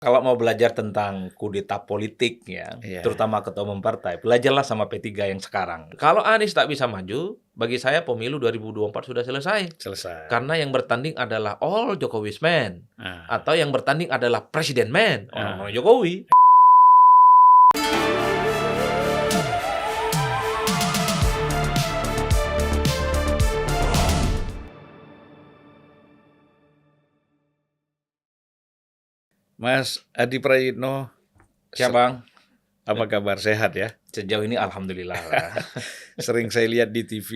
Kalau mau belajar tentang kudeta politik ya, Iya, terutama ketua umum partai, belajarlah sama P3 yang sekarang. Kalau Anies tak bisa maju, bagi saya pemilu 2024 sudah selesai. selesai. Karena yang bertanding adalah all Jokowi's man. Nah, Atau yang bertanding adalah presiden man, orang-orang nah. Jokowi. Mas Adi Prayitno, Siap Bang? apa kabar? Sehat ya? Sejauh ini Alhamdulillah lah. Sering saya lihat di TV,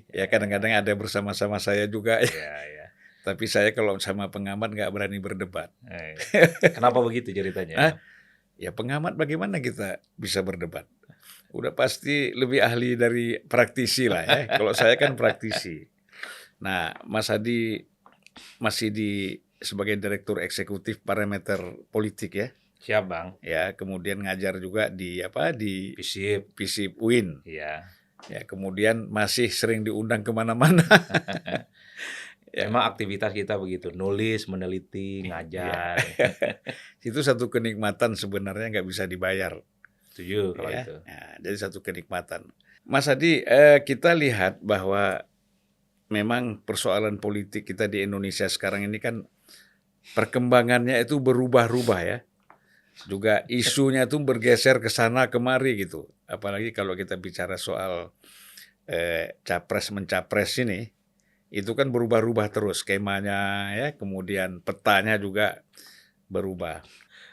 ya kadang-kadang ada bersama-sama saya juga. Ya. Ya, ya. Tapi saya kalau sama pengamat nggak berani berdebat. Kenapa begitu ceritanya? Hah? Ya pengamat bagaimana kita bisa berdebat? Udah pasti lebih ahli dari praktisi lah ya. Kalau saya kan praktisi. Nah, Mas Adi masih sebagai Direktur Eksekutif Parameter Politik ya. Siap Bang. Ya, kemudian ngajar juga di Visip. FISIP UIN. Iya. Ya, kemudian masih sering diundang kemana-mana. Ya. Memang aktivitas kita begitu, nulis, meneliti, ngajar. Itu satu kenikmatan sebenarnya nggak bisa dibayar. Setuju kalau Ya. itu. Nah, jadi satu kenikmatan. Mas Adi, kita lihat bahwa memang persoalan politik kita di Indonesia sekarang ini kan perkembangannya itu berubah-ubah ya. Juga isunya tuh bergeser ke sana kemari gitu. Apalagi kalau kita bicara soal capres mencapres ini, itu kan berubah-ubah terus skemanya ya, kemudian petanya juga berubah.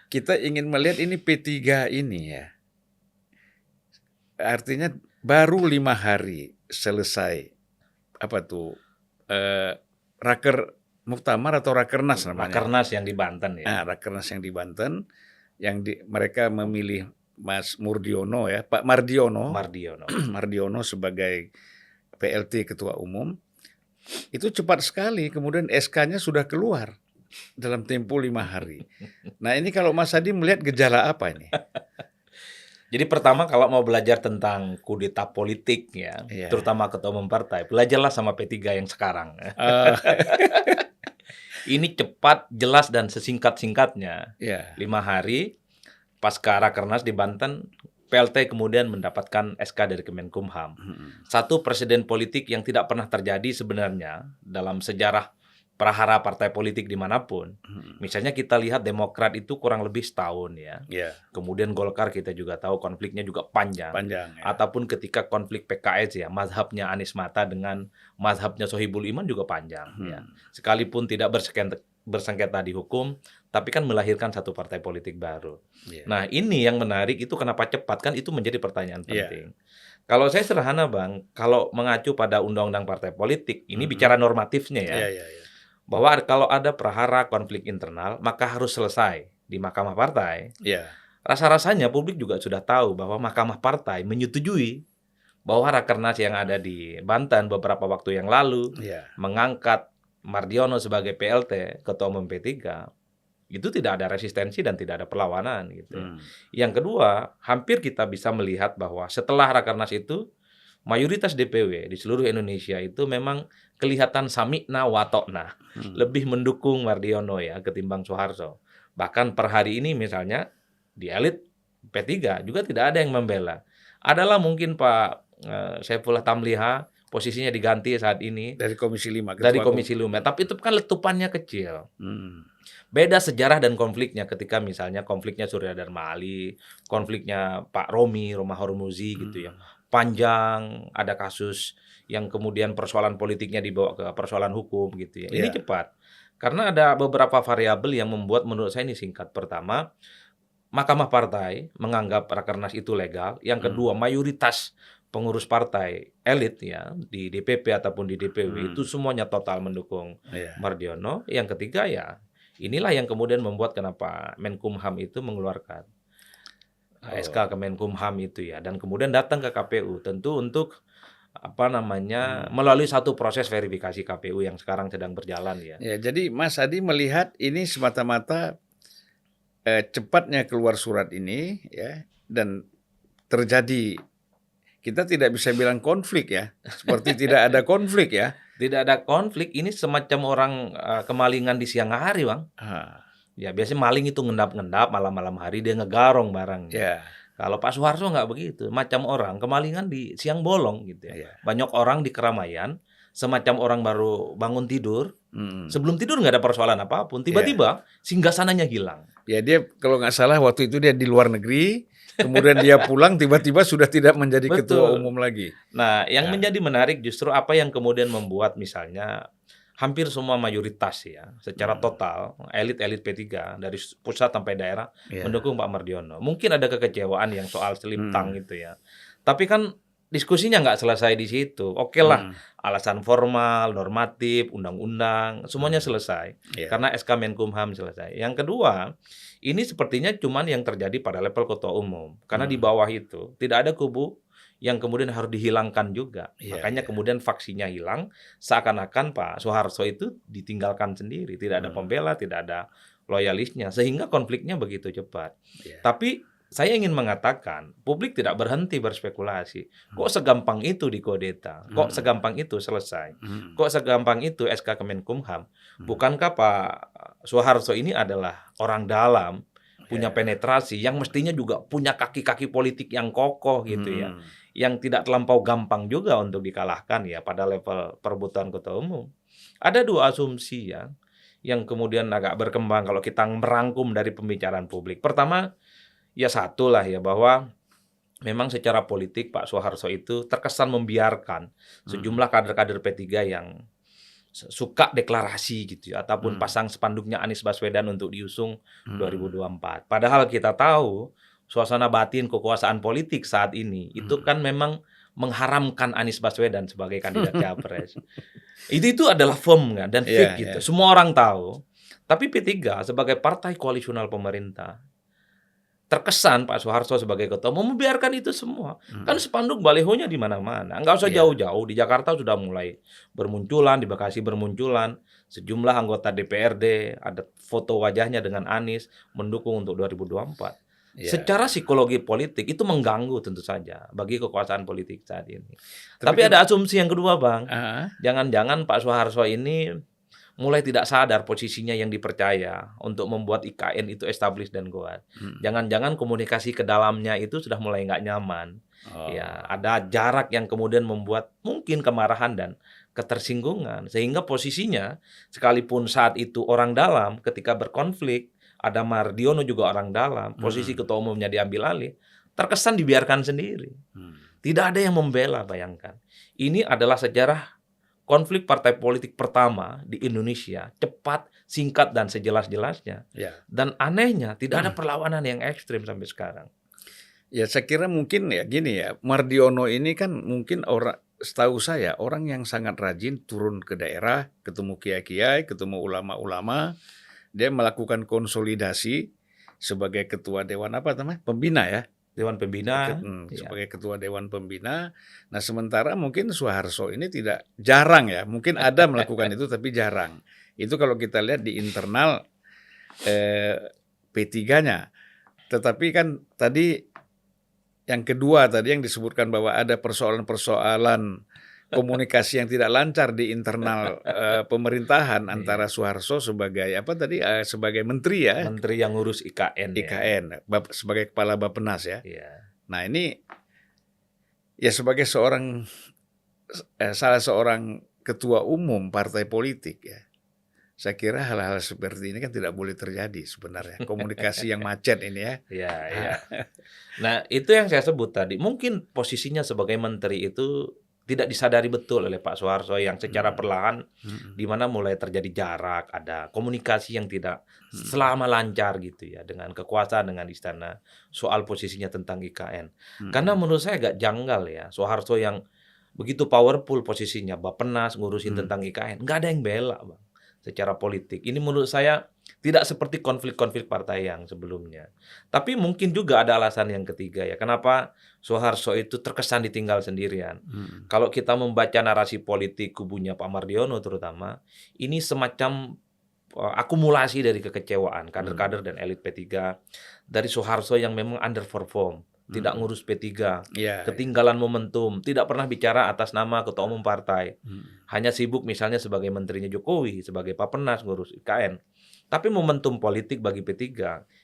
Kita ingin melihat ini P3 ini ya, artinya baru 5 hari selesai apa tuh raker muktamar atau rakernas namanya. Rakernas yang di Banten ya. Nah, rakernas yang di Banten, mereka memilih Mas Murdiono ya, Pak Mardiono, Mardiono sebagai PLT Ketua Umum. Itu cepat sekali, kemudian SK-nya sudah keluar dalam tempo 5 hari. Nah ini kalau Mas Adi melihat gejala apa ini? Jadi pertama kalau mau belajar tentang kudeta politik ya, terutama ketua umum partai, belajarlah sama P3 yang sekarang. Ini cepat, jelas, dan sesingkat-singkatnya. 5 hari, pasca Rakernas di Banten, PLT kemudian mendapatkan SK dari Kemenkumham. Satu presiden politik yang tidak pernah terjadi sebenarnya dalam sejarah prahara partai politik dimanapun. Misalnya kita lihat Demokrat itu kurang lebih setahun ya. Kemudian Golkar kita juga tahu konfliknya juga panjang ya. Ataupun ketika konflik PKS ya, mazhabnya Anies Mata dengan mazhabnya Sohibul Iman juga panjang ya. Sekalipun tidak bersengketa di hukum, tapi kan melahirkan satu partai politik baru. Nah ini yang menarik, itu kenapa cepat, kan itu menjadi pertanyaan penting. Kalau saya sederhana Bang, kalau mengacu pada undang-undang partai politik, ini bicara normatifnya ya. Bahwa kalau ada prahara konflik internal, maka harus selesai di Mahkamah Partai. Rasa-rasanya publik juga sudah tahu bahwa Mahkamah Partai menyetujui bahwa Rakernas yang ada di Banten beberapa waktu yang lalu mengangkat Mardiono sebagai PLT, Ketua Umum P3, itu tidak ada resistensi dan tidak ada perlawanan gitu. Yang kedua, hampir kita bisa melihat bahwa setelah Rakernas itu, mayoritas DPW di seluruh Indonesia itu memang kelihatan sami'na watokna, lebih mendukung Mardiono ya ketimbang Soeharto. Bahkan per hari ini misalnya di elit P3 juga tidak ada yang membela. Adalah mungkin Pak Saifullah Tamliha, posisinya diganti saat ini dari Komisi 5. Dari Komisi 5, tapi itu kan letupannya kecil. Beda sejarah dan konfliknya ketika misalnya konfliknya Surya Dharma Ali, konfliknya Pak Romah Hormuzi gitu ya. Panjang, ada kasus yang kemudian persoalan politiknya dibawa ke persoalan hukum gitu ya. Ini cepat. Karena ada beberapa variabel yang membuat menurut saya ini singkat. Pertama, Mahkamah Partai menganggap Rakernas itu legal. Yang kedua, mayoritas pengurus partai elit ya di DPP ataupun di DPW itu semuanya total mendukung Mardiono. Yang ketiga ya inilah yang kemudian membuat kenapa Menkumham itu mengeluarkan SK Kemenkumham itu ya, dan kemudian datang ke KPU tentu untuk melalui satu proses verifikasi KPU yang sekarang sedang berjalan ya. Jadi Mas Adi melihat ini semata-mata cepatnya keluar surat ini ya, dan terjadi, kita tidak bisa bilang konflik ya, seperti tidak ada konflik ya. Tidak ada konflik, ini semacam orang kemalingan di siang hari Bang. Ya biasanya maling itu ngendap-ngendap malam-malam hari dia ngegarong barangnya. Ya. Kalau Pak Soeharto nggak begitu, macam orang kemalingan di siang bolong gitu ya. Ya. Banyak orang di keramaian, semacam orang baru bangun tidur, Hmm. sebelum tidur nggak ada persoalan apapun, tiba-tiba singgasananya hilang. Ya dia kalau nggak salah waktu itu dia di luar negeri, kemudian dia pulang tiba-tiba sudah tidak menjadi ketua umum lagi. Nah, yang menjadi menarik justru apa yang kemudian membuat misalnya hampir semua mayoritas ya, secara total elit-elit P3 dari pusat sampai daerah mendukung Pak Mardiono. Mungkin ada kekecewaan yang soal seliptang gitu ya. Tapi kan diskusinya nggak selesai di situ. Oke lah, alasan formal, normatif, undang-undang, semuanya selesai. Karena SK Menkumham selesai. Yang kedua, ini sepertinya cuman yang terjadi pada level ketua umum. Karena di bawah itu tidak ada kubu yang kemudian harus dihilangkan juga. Makanya kemudian faksinya hilang, seakan-akan Pak Soeharto itu ditinggalkan sendiri. Tidak ada pembela, tidak ada loyalisnya. Sehingga konfliknya begitu cepat. Tapi saya ingin mengatakan, publik tidak berhenti berspekulasi. Kok segampang itu dikudeta? Kok segampang itu selesai? Kok segampang itu SK Kemenkumham? Bukankah Pak Soeharto ini adalah orang dalam, punya penetrasi, yang mestinya juga punya kaki-kaki politik yang kokoh gitu ya. Yang tidak terlampau gampang juga untuk dikalahkan ya pada level perebutan ketua umum. Ada dua asumsi ya, yang kemudian agak berkembang kalau kita merangkum dari pembicaraan publik. Pertama, ya satu lah ya, bahwa memang secara politik Pak Soeharto itu terkesan membiarkan sejumlah kader-kader P3 yang suka deklarasi gitu ya, ataupun pasang spanduknya Anies Baswedan untuk diusung 2024. Padahal kita tahu suasana batin kekuasaan politik saat ini itu kan memang mengharamkan Anies Baswedan sebagai kandidat capres. Itu adalah firm kan dan fake gitu. Semua orang tahu. Tapi P3 sebagai partai koalisional pemerintah, terkesan Pak Soeharto sebagai ketua umum membiarkan itu semua. Kan spanduk balihonya di mana-mana. Nggak usah jauh-jauh. Di Jakarta sudah mulai bermunculan, di Bekasi bermunculan. Sejumlah anggota DPRD ada foto wajahnya dengan Anies mendukung untuk 2024. Secara psikologi politik itu mengganggu tentu saja bagi kekuasaan politik saat ini. Tapi ada asumsi yang kedua, Bang. Jangan-jangan Pak Soeharto ini mulai tidak sadar posisinya yang dipercaya untuk membuat IKN itu established dan kuat. Jangan-jangan komunikasi ke dalamnya itu sudah mulai nggak nyaman. Ya, ada jarak yang kemudian membuat mungkin kemarahan dan ketersinggungan. Sehingga posisinya sekalipun saat itu orang dalam ketika berkonflik, ada Mardiono juga orang dalam, posisi ketua umumnya diambil alih, terkesan dibiarkan sendiri. Tidak ada yang membela, bayangkan. Ini adalah sejarah konflik partai politik pertama di Indonesia, cepat, singkat, dan sejelas-jelasnya. Dan anehnya, tidak ada perlawanan yang ekstrim sampai sekarang. Ya saya kira mungkin ya gini ya, Mardiono ini kan mungkin setahu saya orang yang sangat rajin turun ke daerah, ketemu kiai-kiai, ketemu ulama-ulama. Dia melakukan konsolidasi sebagai ketua dewan pembina ya. Dewan Pembina. Sebagai ketua Dewan Pembina. Nah sementara mungkin Soeharto ini tidak jarang ya. Mungkin ada melakukan itu tapi jarang. Itu kalau kita lihat di internal P3-nya. Tetapi kan tadi yang kedua tadi yang disebutkan bahwa ada persoalan-persoalan komunikasi yang tidak lancar di internal pemerintahan antara Soeharto sebagai sebagai menteri ya. Menteri yang ngurus IKN. Sebagai kepala Bappenas ya. Nah ini ya sebagai salah seorang ketua umum partai politik ya. Saya kira hal-hal seperti ini kan tidak boleh terjadi sebenarnya. Komunikasi yang macet ini ya. Nah itu yang saya sebut tadi. Mungkin posisinya sebagai menteri itu tidak disadari betul oleh Pak Soeharto yang secara perlahan di mana mulai terjadi jarak, ada komunikasi yang tidak selama lancar gitu ya dengan kekuasaan, dengan istana soal posisinya tentang IKN. Karena menurut saya agak janggal ya, Soeharto yang begitu powerful posisinya, Bappenas ngurusin tentang IKN, nggak ada yang bela, Bang, secara politik. Ini menurut saya tidak seperti konflik-konflik partai yang sebelumnya. Tapi mungkin juga ada alasan yang ketiga ya. Kenapa Soeharto itu terkesan ditinggal sendirian? Kalau kita membaca narasi politik kubunya Pak Mardiono terutama, ini semacam akumulasi dari kekecewaan kader-kader dan elit P3 dari Soeharto yang memang underperform, tidak ngurus P3, ketinggalan momentum, tidak pernah bicara atas nama ketua umum partai. Hanya sibuk misalnya sebagai menterinya Jokowi, sebagai Bappenas ngurus IKN. Tapi momentum politik bagi P3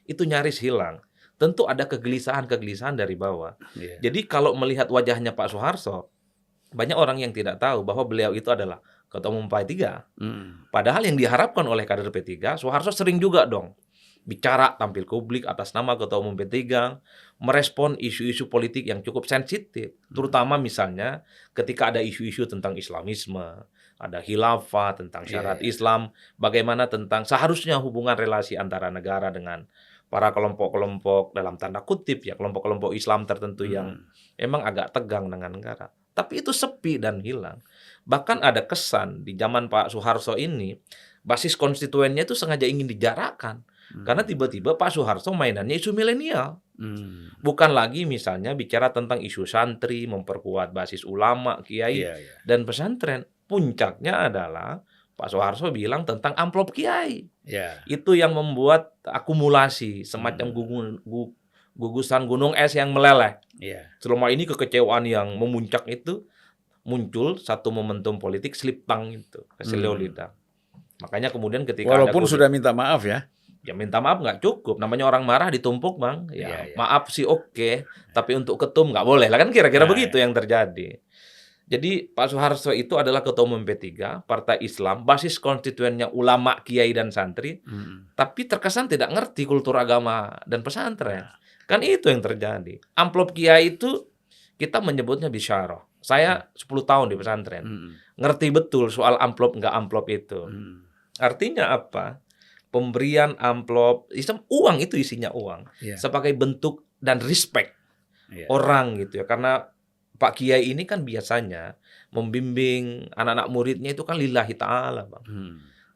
itu nyaris hilang. Tentu ada kegelisahan-kegelisahan dari bawah. Jadi kalau melihat wajahnya Pak Soeharto, banyak orang yang tidak tahu bahwa beliau itu adalah Ketua Umum P3. Padahal yang diharapkan oleh kader P3, Soeharto sering juga dong bicara tampil publik atas nama Ketua Umum P3, merespon isu-isu politik yang cukup sensitif, terutama misalnya ketika ada isu-isu tentang Islamisme, ada khilafah, tentang syarat Islam, bagaimana tentang seharusnya hubungan relasi antara negara dengan para kelompok-kelompok dalam tanda kutip ya, kelompok-kelompok Islam tertentu yang emang agak tegang dengan negara. Tapi itu sepi dan hilang. Bahkan ada kesan di zaman Pak Soeharto ini, basis konstituennya itu sengaja ingin dijarakkan. Karena tiba-tiba Pak Soeharto mainannya isu milenial. Bukan lagi misalnya bicara tentang isu santri, memperkuat basis ulama, kiai, dan pesantren. Puncaknya adalah Pak Soeharto bilang tentang amplop kiai. Itu yang membuat akumulasi semacam gugusan gunung es yang meleleh. Selama ini kekecewaan yang memuncak itu muncul satu momentum politik slip tang itu, keselio lidah. Makanya kemudian ketika walaupun sudah minta maaf ya. Ya minta maaf nggak cukup, namanya orang marah ditumpuk bang. Maaf sih oke, tapi untuk ketum nggak boleh lah kan kira-kira begitu yang terjadi. Jadi Pak Soeharto itu adalah Ketua Umum P3, Partai Islam, basis konstituennya ulama, kiai dan santri, tapi terkesan tidak ngerti kultur agama dan pesantren. Kan itu yang terjadi. Amplop kiai itu kita menyebutnya bisyarah. Saya 10 tahun di pesantren, ngerti betul soal amplop nggak amplop itu. Artinya apa? Pemberian amplop, uang itu isinya uang, sebagai bentuk dan respect orang gitu ya. Karena Pak Kiai ini kan biasanya membimbing anak-anak muridnya itu kan lillahi ta'ala bang.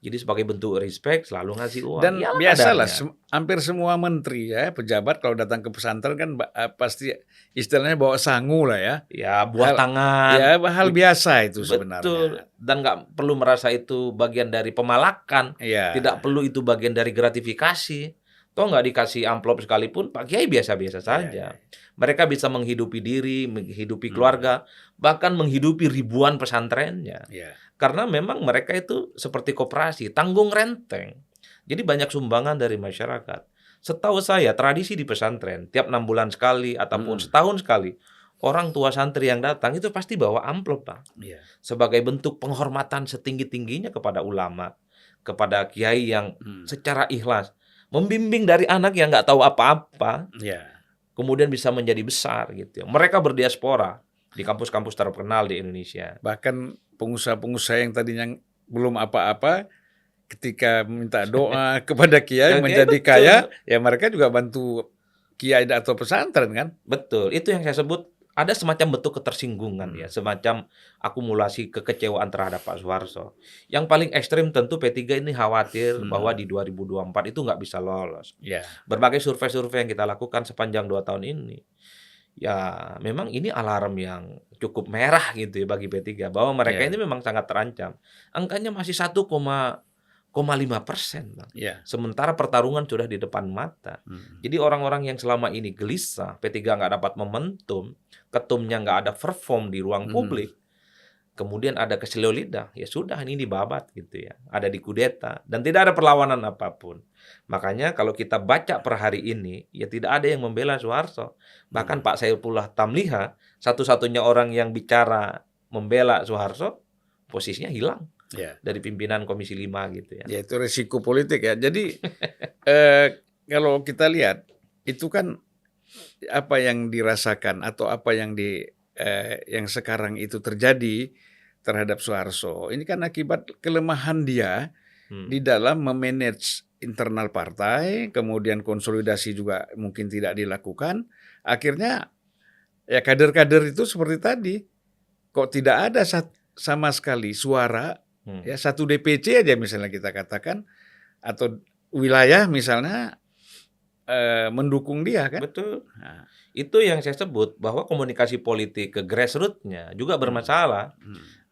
Jadi sebagai bentuk respect selalu ngasih uang. Dan biasalah hampir semua menteri ya, pejabat kalau datang ke pesantren kan pasti istilahnya bawa sangu lah ya. Ya buah tangan. Ya hal biasa itu sebenarnya. Betul. Dan nggak perlu merasa itu bagian dari pemalakan. Tidak perlu itu bagian dari gratifikasi. Toh nggak dikasih amplop sekalipun, Pak Kiai biasa-biasa saja. Mereka bisa menghidupi diri, menghidupi keluarga, bahkan menghidupi ribuan pesantrennya. Karena memang mereka itu seperti koperasi, tanggung renteng. Jadi banyak sumbangan dari masyarakat. Setahu saya, tradisi di pesantren, tiap 6 bulan sekali ataupun setahun sekali, orang tua santri yang datang itu pasti bawa amplop, Bang. Sebagai bentuk penghormatan setinggi-tingginya kepada ulama, kepada kiai yang secara ikhlas membimbing dari anak yang nggak tahu apa-apa, kemudian bisa menjadi besar gitu. Mereka berdiaspora di kampus-kampus terkenal di Indonesia. Bahkan pengusaha-pengusaha yang tadinya belum apa-apa, ketika minta doa kepada kiai menjadi kaya, ya mereka juga bantu kiai atau pesantren kan? Betul, itu yang saya sebut ada semacam bentuk ketersinggungan ya, semacam akumulasi kekecewaan terhadap Pak Soeharto. Yang paling ekstrim tentu P3 ini khawatir bahwa di 2024 itu nggak bisa lolos. Berbagai survei-survei yang kita lakukan sepanjang 2 tahun ini, ya memang ini alarm yang cukup merah gitu ya bagi P3 bahwa mereka ini memang sangat terancam. Angkanya masih 1,5%, Bang. Sementara pertarungan sudah di depan mata. Jadi orang-orang yang selama ini gelisah, P3 nggak dapat momentum, ketumnya nggak ada perform di ruang publik, kemudian ada keselio lidah, ya sudah ini dibabat gitu ya, ada dikudeta dan tidak ada perlawanan apapun. Makanya kalau kita baca per hari ini, ya tidak ada yang membela Soeharto. Bahkan Pak Saifullah Tamliha, satu-satunya orang yang bicara membela Soeharto, posisinya hilang dari pimpinan Komisi 5 gitu ya. Ya itu resiko politik ya. Jadi kalau kita lihat itu kan apa yang dirasakan atau apa yang yang sekarang itu terjadi terhadap Soeharto ini kan akibat kelemahan dia di dalam memanage internal partai, kemudian konsolidasi juga mungkin tidak dilakukan. Akhirnya ya kader-kader itu seperti tadi, kok tidak ada sama sekali suara, ya satu DPC aja misalnya kita katakan, atau wilayah misalnya mendukung dia kan. Betul. Nah, itu yang saya sebut bahwa komunikasi politik ke grassroots-nya juga bermasalah.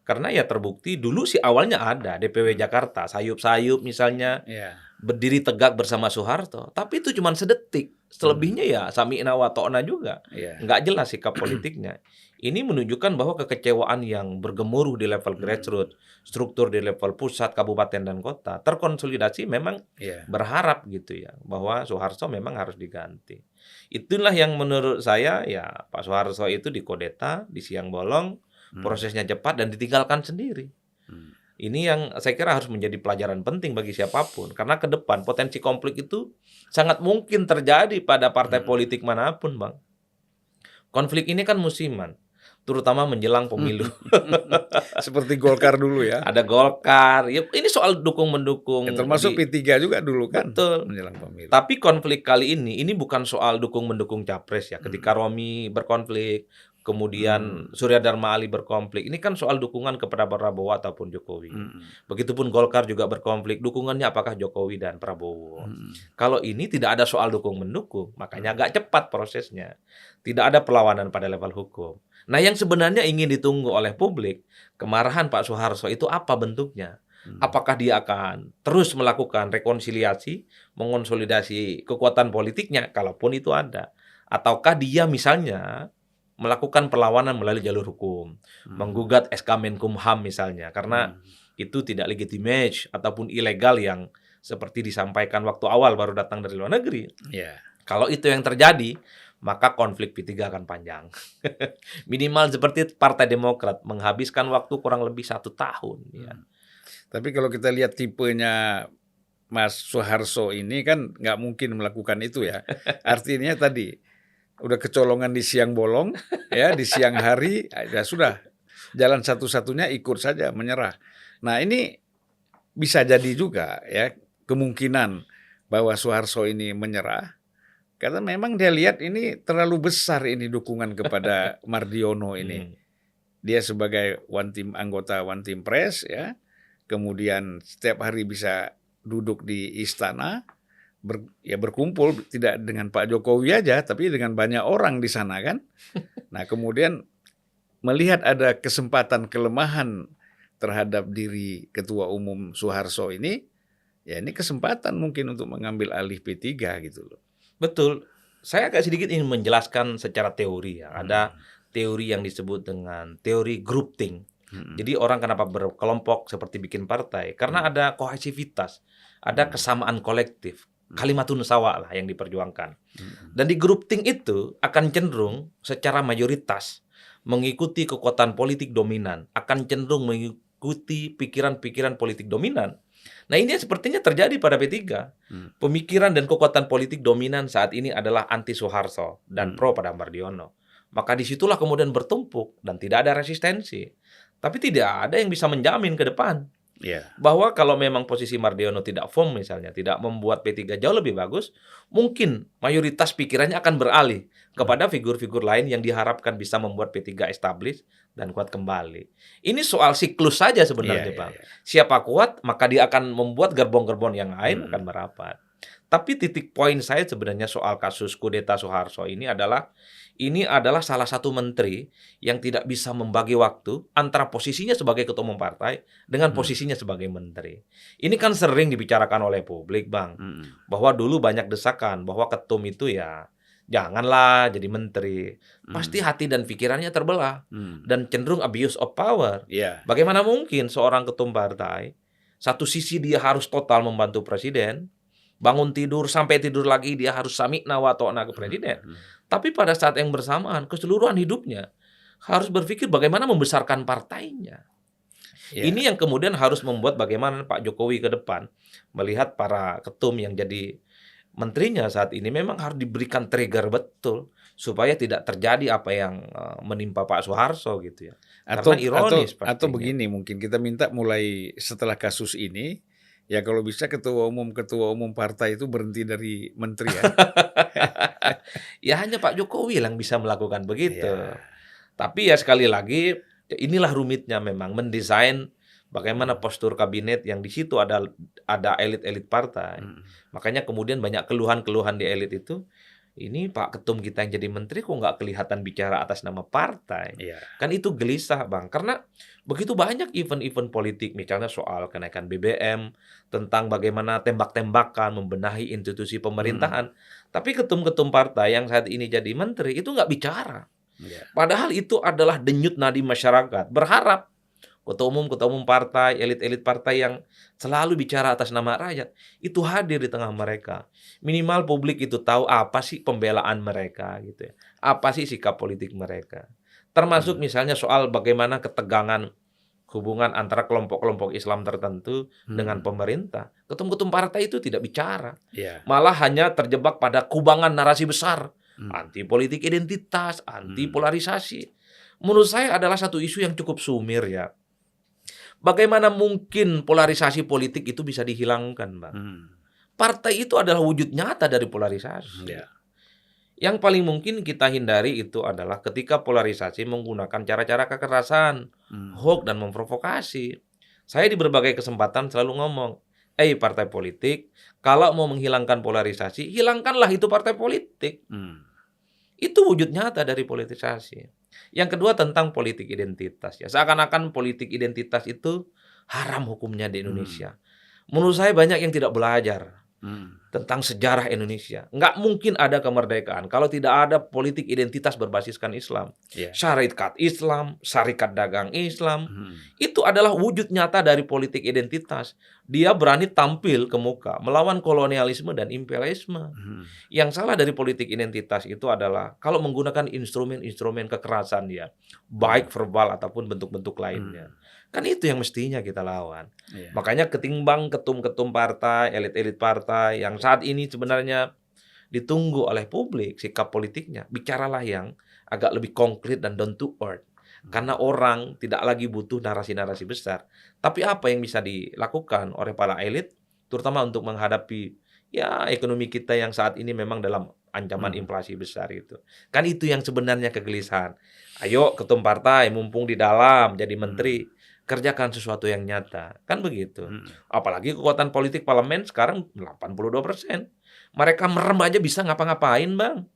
Karena ya terbukti dulu sih awalnya ada DPW Jakarta, sayup-sayup misalnya, berdiri tegak bersama Soeharto. Tapi itu cuma sedetik. selebihnya ya sami'na wa ta'na juga. Nggak jelas sikap politiknya. Ini menunjukkan bahwa kekecewaan yang bergemuruh di level grassroots, struktur di level pusat, kabupaten dan kota, terkonsolidasi memang berharap gitu ya, bahwa Soeharto memang harus diganti. Itulah yang menurut saya ya Pak Soeharto itu dikudeta, di siang bolong, prosesnya cepat dan ditinggalkan sendiri. Ini yang saya kira harus menjadi pelajaran penting bagi siapapun, karena ke depan potensi konflik itu sangat mungkin terjadi pada partai politik manapun, Bang. Konflik ini kan musiman, terutama menjelang pemilu. Seperti Golkar dulu ya. Ada Golkar, ya ini soal dukung-mendukung. Termasuk P3 juga dulu kan. Betul. Menjelang pemilu. Tapi konflik kali ini bukan soal dukung-mendukung capres ya. Ketika Romi berkonflik, kemudian Surya Dharma Ali berkonflik, ini kan soal dukungan kepada Prabowo ataupun Jokowi. Begitupun Golkar juga berkonflik, dukungannya apakah Jokowi dan Prabowo. Kalau ini tidak ada soal dukung-mendukung, makanya agak cepat prosesnya. Tidak ada perlawanan pada level hukum. Nah, yang sebenarnya ingin ditunggu oleh publik, kemarahan Pak Soeharto itu apa bentuknya? Apakah dia akan terus melakukan rekonsiliasi, mengonsolidasi kekuatan politiknya, kalaupun itu ada? Ataukah dia misalnya melakukan perlawanan melalui jalur hukum, menggugat SK Menkumham misalnya, karena itu tidak legitimate ataupun ilegal yang seperti disampaikan waktu awal baru datang dari luar negeri. Kalau itu yang terjadi, maka konflik P3 akan panjang. Minimal seperti Partai Demokrat menghabiskan waktu kurang lebih 1 tahun. Ya. Tapi kalau kita lihat tipenya Mas Soeharto ini kan nggak mungkin melakukan itu ya. Artinya tadi udah kecolongan di siang bolong, ya di siang hari, ya sudah jalan satu-satunya ikut saja menyerah. Nah ini bisa jadi juga ya kemungkinan bahwa Soeharto ini menyerah karena memang dia lihat ini terlalu besar ini dukungan kepada Mardiono ini. Dia sebagai anggota One Team Press ya, kemudian setiap hari bisa duduk di istana. Berkumpul tidak dengan Pak Jokowi aja, tapi dengan banyak orang di sana kan. Nah kemudian melihat ada kesempatan kelemahan terhadap diri Ketua Umum Soeharto ini, ya ini kesempatan mungkin untuk mengambil alih P3 gitu loh. Betul. Saya agak sedikit ingin menjelaskan secara teori ya. Ada teori yang disebut dengan teori groupthink. Jadi orang kenapa berkelompok seperti bikin partai? Karena ada kohesivitas, ada kesamaan kolektif. Kalimatun sawa lah yang diperjuangkan. Dan di groupthink itu akan cenderung secara mayoritas mengikuti kekuatan politik dominan, akan cenderung mengikuti pikiran-pikiran politik dominan. Nah ini sepertinya terjadi pada P3. Pemikiran dan kekuatan politik dominan saat ini adalah anti Soeharto dan pro pada Mardiono. Maka disitulah kemudian bertumpuk dan tidak ada resistensi. Tapi tidak ada yang bisa menjamin ke depan. Bahwa kalau memang posisi Mardiono tidak firm misalnya, tidak membuat P3 jauh lebih bagus, mungkin mayoritas pikirannya akan beralih kepada figur-figur lain yang diharapkan bisa membuat P3 establish dan kuat kembali. Ini soal siklus saja sebenarnya, Bang. Siapa kuat, maka dia akan membuat gerbong-gerbong yang lain akan merapat. Tapi titik poin saya sebenarnya soal kasus kudeta Soeharto ini adalah salah satu menteri yang tidak bisa membagi waktu antara posisinya sebagai ketua umum partai dengan posisinya sebagai menteri. Ini kan sering dibicarakan oleh publik, Bang, bahwa dulu banyak desakan bahwa ketum itu ya janganlah jadi menteri. Pasti hati dan pikirannya terbelah dan cenderung abuse of power. Bagaimana mungkin seorang ketum partai, satu sisi dia harus total membantu presiden, bangun tidur sampai tidur lagi dia harus sami'na wa ta'na ke presiden. Tapi pada saat yang bersamaan keseluruhan hidupnya harus berpikir bagaimana membesarkan partainya. Ini yang kemudian harus membuat bagaimana Pak Jokowi ke depan melihat para ketum yang jadi menterinya saat ini memang harus diberikan trigger betul supaya tidak terjadi apa yang menimpa Pak Soeharto gitu ya. Karena ironis atau begini mungkin kita minta mulai setelah kasus ini, ya kalau bisa ketua umum partai itu berhenti dari menteri ya. Ya hanya Pak Jokowi yang bisa melakukan begitu. Tapi ya sekali lagi inilah rumitnya memang mendesain bagaimana postur kabinet yang di situ ada elit-elit partai. Makanya kemudian banyak keluhan-keluhan di elit itu. Ini Pak Ketum kita yang jadi menteri kok nggak kelihatan bicara atas nama partai. Kan itu gelisah, Bang. Karena begitu banyak event-event politik, misalnya soal kenaikan BBM, tentang bagaimana tembak-tembakan, membenahi institusi pemerintahan. Tapi ketum-ketum partai yang saat ini jadi menteri itu nggak bicara. Ya. Padahal itu adalah denyut nadi masyarakat. Berharap ketua umum partai, elit-elit partai yang selalu bicara atas nama rakyat, itu hadir di tengah mereka. Minimal publik itu tahu apa sih pembelaan mereka gitu ya. Apa sih sikap politik mereka. Termasuk misalnya soal bagaimana ketegangan hubungan antara kelompok-kelompok Islam tertentu dengan pemerintah. Ketum-ketum partai itu tidak bicara. Malah hanya terjebak pada kubangan narasi besar. Anti politik identitas, anti polarisasi. Menurut saya adalah satu isu yang cukup sumir ya. Bagaimana mungkin polarisasi politik itu bisa dihilangkan, Bang? Partai itu adalah wujud nyata dari polarisasi. Yang paling mungkin kita hindari itu adalah ketika polarisasi menggunakan cara-cara kekerasan, hoax dan memprovokasi. Saya di berbagai kesempatan selalu ngomong, partai politik, kalau mau menghilangkan polarisasi, hilangkanlah itu partai politik. Itu wujud nyata dari politisasi. Yang kedua tentang politik identitas. Ya, seakan-akan politik identitas itu haram hukumnya di Indonesia. Menurut saya banyak yang tidak belajar tentang sejarah Indonesia. Nggak mungkin ada kemerdekaan kalau tidak ada politik identitas berbasiskan Islam. Syarikat Islam, syarikat dagang Islam, itu adalah wujud nyata dari politik identitas. Dia berani tampil ke muka melawan kolonialisme dan imperialisme. Yang salah dari politik identitas itu adalah kalau menggunakan instrumen-instrumen kekerasan dia, baik verbal ataupun bentuk-bentuk lainnya. Kan itu yang mestinya kita lawan. Makanya ketimbang ketum-ketum partai, elit-elit partai yang saat ini sebenarnya ditunggu oleh publik sikap politiknya, bicaralah yang agak lebih konkret dan down to earth. Karena orang tidak lagi butuh narasi-narasi besar. Tapi apa yang bisa dilakukan oleh para elit, terutama untuk menghadapi ya ekonomi kita yang saat ini memang dalam ancaman inflasi besar itu. Kan itu yang sebenarnya kegelisahan. Ayo ketum partai, mumpung di dalam jadi menteri, kerjakan sesuatu yang nyata. Kan begitu. Apalagi kekuatan politik parlemen sekarang 82%. Mereka merem aja bisa ngapa-ngapain, Bang.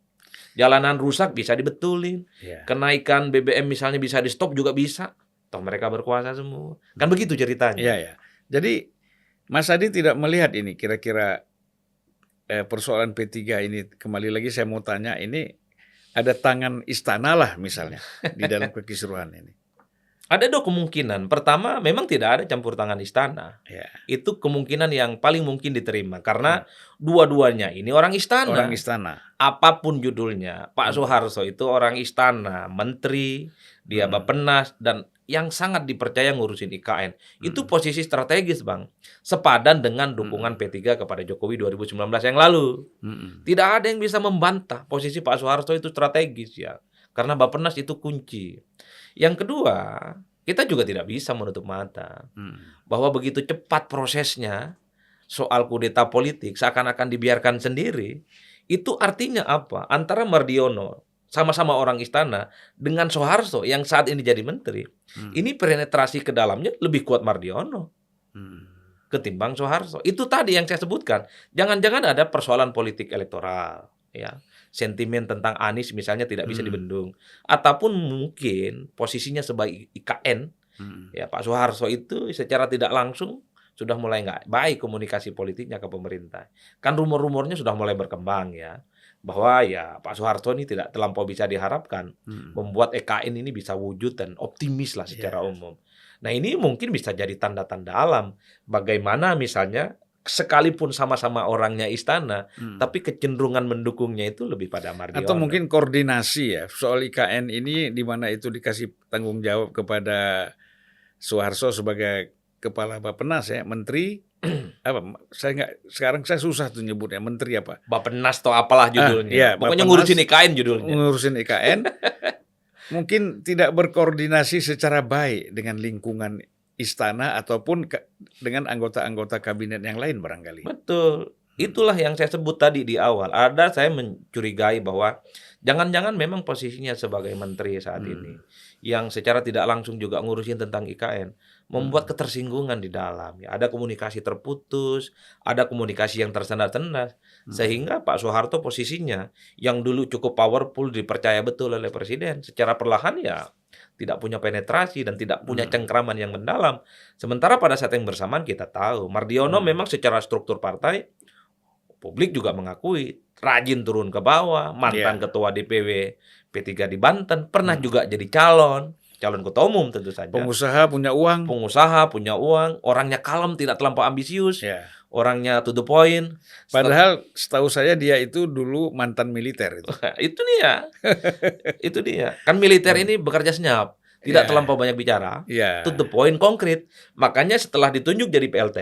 Jalanan rusak bisa dibetulin. Kenaikan BBM misalnya bisa di stop juga bisa. Toh mereka berkuasa semua. Kan begitu ceritanya. Jadi Mas Adi tidak melihat ini kira-kira persoalan P3 ini, kembali lagi saya mau tanya, ini ada tangan istana lah misalnya di dalam kekisruhan ini. Ada dua kemungkinan. Pertama, memang tidak ada campur tangan istana. Itu kemungkinan yang paling mungkin diterima. Karena dua-duanya ini orang istana. Orang istana. Apapun judulnya. Pak Soeharto itu orang istana. Menteri, dia Bappenas, dan yang sangat dipercaya ngurusin IKN. Itu posisi strategis, Bang. Sepadan dengan dukungan P3 kepada Jokowi 2019 yang lalu. Tidak ada yang bisa membantah posisi Pak Soeharto itu strategis ya. Karena Bappenas itu kunci. Yang kedua, kita juga tidak bisa menutup mata bahwa begitu cepat prosesnya soal kudeta politik seakan-akan dibiarkan sendiri. Itu artinya apa? Antara Mardiono sama-sama orang istana dengan Soeharto yang saat ini jadi menteri, ini penetrasi ke dalamnya lebih kuat Mardiono ketimbang Soeharto. Itu tadi yang saya sebutkan. Jangan-jangan ada persoalan politik elektoral, ya. Sentimen tentang Anies misalnya tidak bisa dibendung, ataupun mungkin posisinya sebagai IKN, ya Pak Soeharto itu secara tidak langsung sudah mulai nggak baik komunikasi politiknya ke pemerintah. Kan rumor-rumornya sudah mulai berkembang ya, bahwa ya Pak Soeharto ini tidak terlampau bisa diharapkan membuat EKN ini bisa wujud dan optimis lah secara umum. Nah ini mungkin bisa jadi tanda-tanda alam bagaimana misalnya sekalipun sama-sama orangnya istana, tapi kecenderungan mendukungnya itu lebih pada Mardiono. Atau mungkin koordinasi ya soal IKN ini, di mana itu dikasih tanggung jawab kepada Soeharto sebagai kepala Bappenas ya, menteri apa? Sekarang saya susah tuh nyebutnya, menteri apa? Bappenas atau apalah judulnya. Pokoknya Bappenas, ngurusin IKN judulnya. Ngurusin IKN. Mungkin tidak berkoordinasi secara baik dengan lingkungan istana ataupun dengan anggota-anggota kabinet yang lain barangkali. Betul. Itulah yang saya sebut tadi di awal. Saya mencurigai bahwa jangan-jangan memang posisinya sebagai menteri saat ini yang secara tidak langsung juga ngurusin tentang IKN membuat ketersinggungan di dalam. Ya, ada komunikasi terputus, ada komunikasi yang tersendat-sendat, sehingga Pak Soeharto posisinya yang dulu cukup powerful dipercaya betul oleh presiden, secara perlahan ya tidak punya penetrasi dan tidak punya cengkraman yang mendalam. Sementara pada saat yang bersamaan kita tahu Mardiono memang secara struktur partai publik juga mengakui rajin turun ke bawah, mantan ketua DPW P3 di Banten, pernah juga jadi calon ketua umum tentu saja. Pengusaha punya uang, orangnya kalem, tidak terlampau ambisius, orangnya to the point. Padahal setahu saya dia itu dulu mantan militer itu. Itu dia. Kan militer ini bekerja senyap, tidak terlampau banyak bicara, to the point, konkret. Makanya setelah ditunjuk jadi PLT,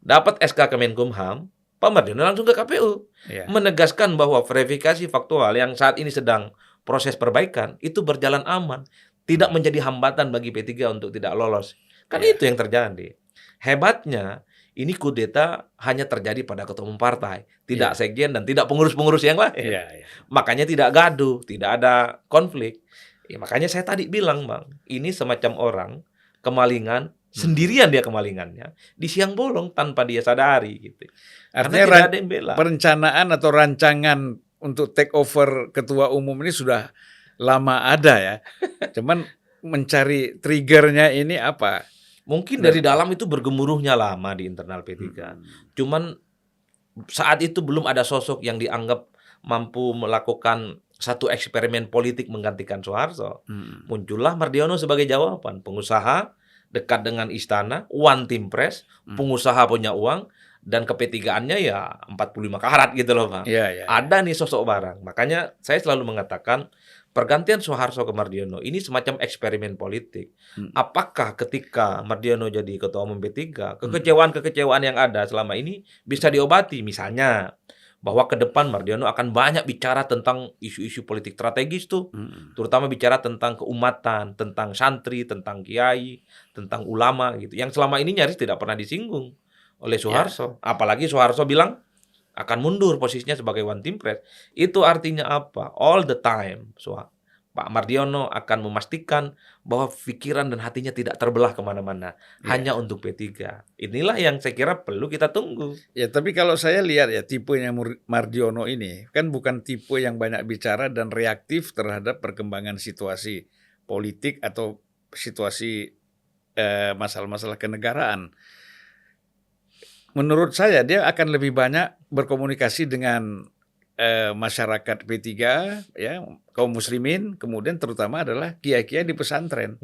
dapat SK Kemenkumham, Pak Mardiono langsung ke KPU, menegaskan bahwa verifikasi faktual yang saat ini sedang proses perbaikan itu berjalan aman, tidak menjadi hambatan bagi P3 untuk tidak lolos. Kan itu yang terjadi. Hebatnya, ini kudeta hanya terjadi pada ketua umum partai, tidak sekjen dan tidak pengurus-pengurus yang lain. Makanya tidak gaduh, tidak ada konflik. Makanya saya tadi bilang, Bang, ini semacam orang kemalingan, sendirian dia kemalingannya, di siang bolong tanpa dia sadari. Gitu. Artinya perencanaan atau rancangan untuk take over ketua umum ini sudah lama ada ya. Cuman mencari triggernya ini apa? Mungkin dari dalam itu bergemuruhnya lama di internal P3. Cuman saat itu belum ada sosok yang dianggap mampu melakukan satu eksperimen politik menggantikan Soeharto. Muncullah Mardiono sebagai jawaban. Pengusaha, dekat dengan istana, one team press, pengusaha punya uang, dan ke-P3-annya ya 45 karat gitu loh, Pak. Ada nih sosok barang. Makanya saya selalu mengatakan pergantian Soeharto ke Mardiono ini semacam eksperimen politik. Apakah ketika Mardiono jadi ketua umum P3, kekecewaan-kekecewaan yang ada selama ini bisa diobati? Misalnya bahwa ke depan Mardiono akan banyak bicara tentang isu-isu politik strategis tuh, terutama bicara tentang keumatan, tentang santri, tentang kiai, tentang ulama gitu, yang selama ini nyaris tidak pernah disinggung oleh Soeharto. Apalagi Soeharto bilang akan mundur posisinya sebagai one team press. Itu artinya apa? All the time, Pak Mardiono akan memastikan bahwa pikiran dan hatinya tidak terbelah kemana-mana, hanya untuk P3. Inilah yang saya kira perlu kita tunggu. Ya, tapi kalau saya lihat ya tipenya Mardiono ini kan bukan tipe yang banyak bicara dan reaktif terhadap perkembangan situasi politik atau situasi masalah-masalah kenegaraan. Menurut saya dia akan lebih banyak berkomunikasi dengan masyarakat P3, ya, kaum muslimin, kemudian terutama adalah kiai-kiai di pesantren.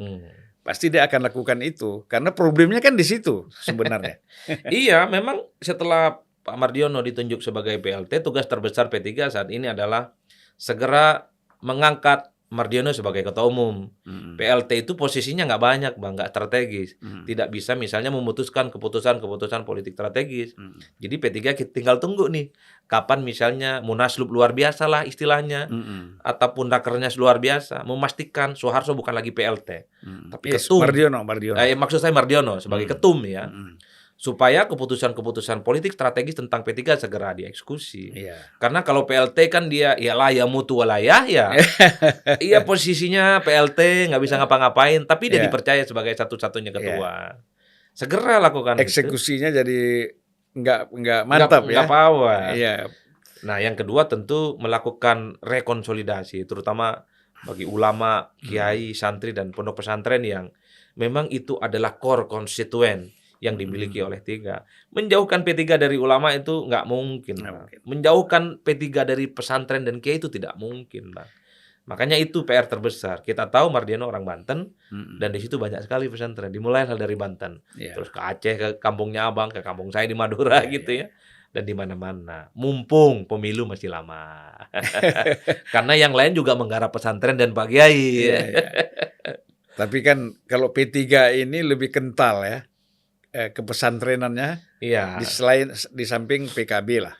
Pasti dia akan lakukan itu karena problemnya kan di situ sebenarnya. Iya, memang setelah Pak Mardiono ditunjuk sebagai PLT, tugas terbesar P3 saat ini adalah segera mengangkat Mardiono sebagai ketua umum. PLT itu posisinya nggak banyak, Bang, nggak strategis. Tidak bisa misalnya memutuskan keputusan-keputusan politik strategis. Jadi P3 tinggal tunggu nih, kapan misalnya munaslup luar biasa lah istilahnya, ataupun rakernas luar biasa, memastikan Soeharto bukan lagi PLT, tapi ketum. Mardiono. Maksud saya Mardiono sebagai ketum ya. Supaya keputusan-keputusan politik strategis tentang P3 segera dieksekusi. Karena kalau PLT kan dia ya la ya mutu walayah ya. Iya, posisinya PLT nggak bisa ngapa-ngapain, tapi dia dipercaya sebagai satu-satunya ketua. Segera lakukan eksekusinya itu. Jadi nggak mantap nggak power. Nah, yang kedua tentu melakukan rekonsolidasi, terutama bagi ulama, kiai, santri dan pondok pesantren yang memang itu adalah core konstituen yang dimiliki oleh P3. Menjauhkan P3 dari ulama itu nggak mungkin. Menjauhkan P3 dari pesantren dan kiai itu tidak mungkin, Bang. Makanya itu PR terbesar. Kita tahu Mardiono orang Banten, dan di situ banyak sekali pesantren. Dimulai dari Banten, terus ke Aceh, ke kampungnya Abang, ke kampung saya di Madura gitu ya. Dan di mana-mana. Mumpung pemilu masih lama. Karena yang lain juga menggarap pesantren dan Pak Kiai. Tapi kan kalau P3 ini lebih kental ya. Kepesantrenannya di samping PKB lah.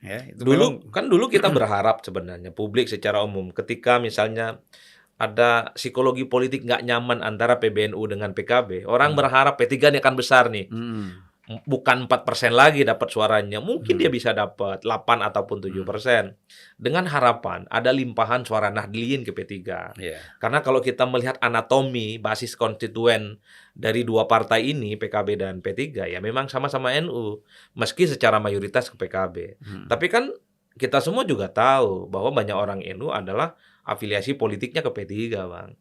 Ya, itu dulu kita berharap sebenarnya publik secara umum ketika misalnya ada psikologi politik nggak nyaman antara PBNU dengan PKB, orang berharap P3 ini akan besar nih. Bukan 4% lagi dapat suaranya, mungkin dia bisa dapat 8 ataupun 7%. Dengan harapan ada limpahan suara Nahdliyin ke P3. Karena kalau kita melihat anatomi basis konstituen dari dua partai ini, PKB dan P3, ya memang sama-sama NU, meski secara mayoritas ke PKB. Tapi kan kita semua juga tahu bahwa banyak orang NU adalah afiliasi politiknya ke P3, Bang.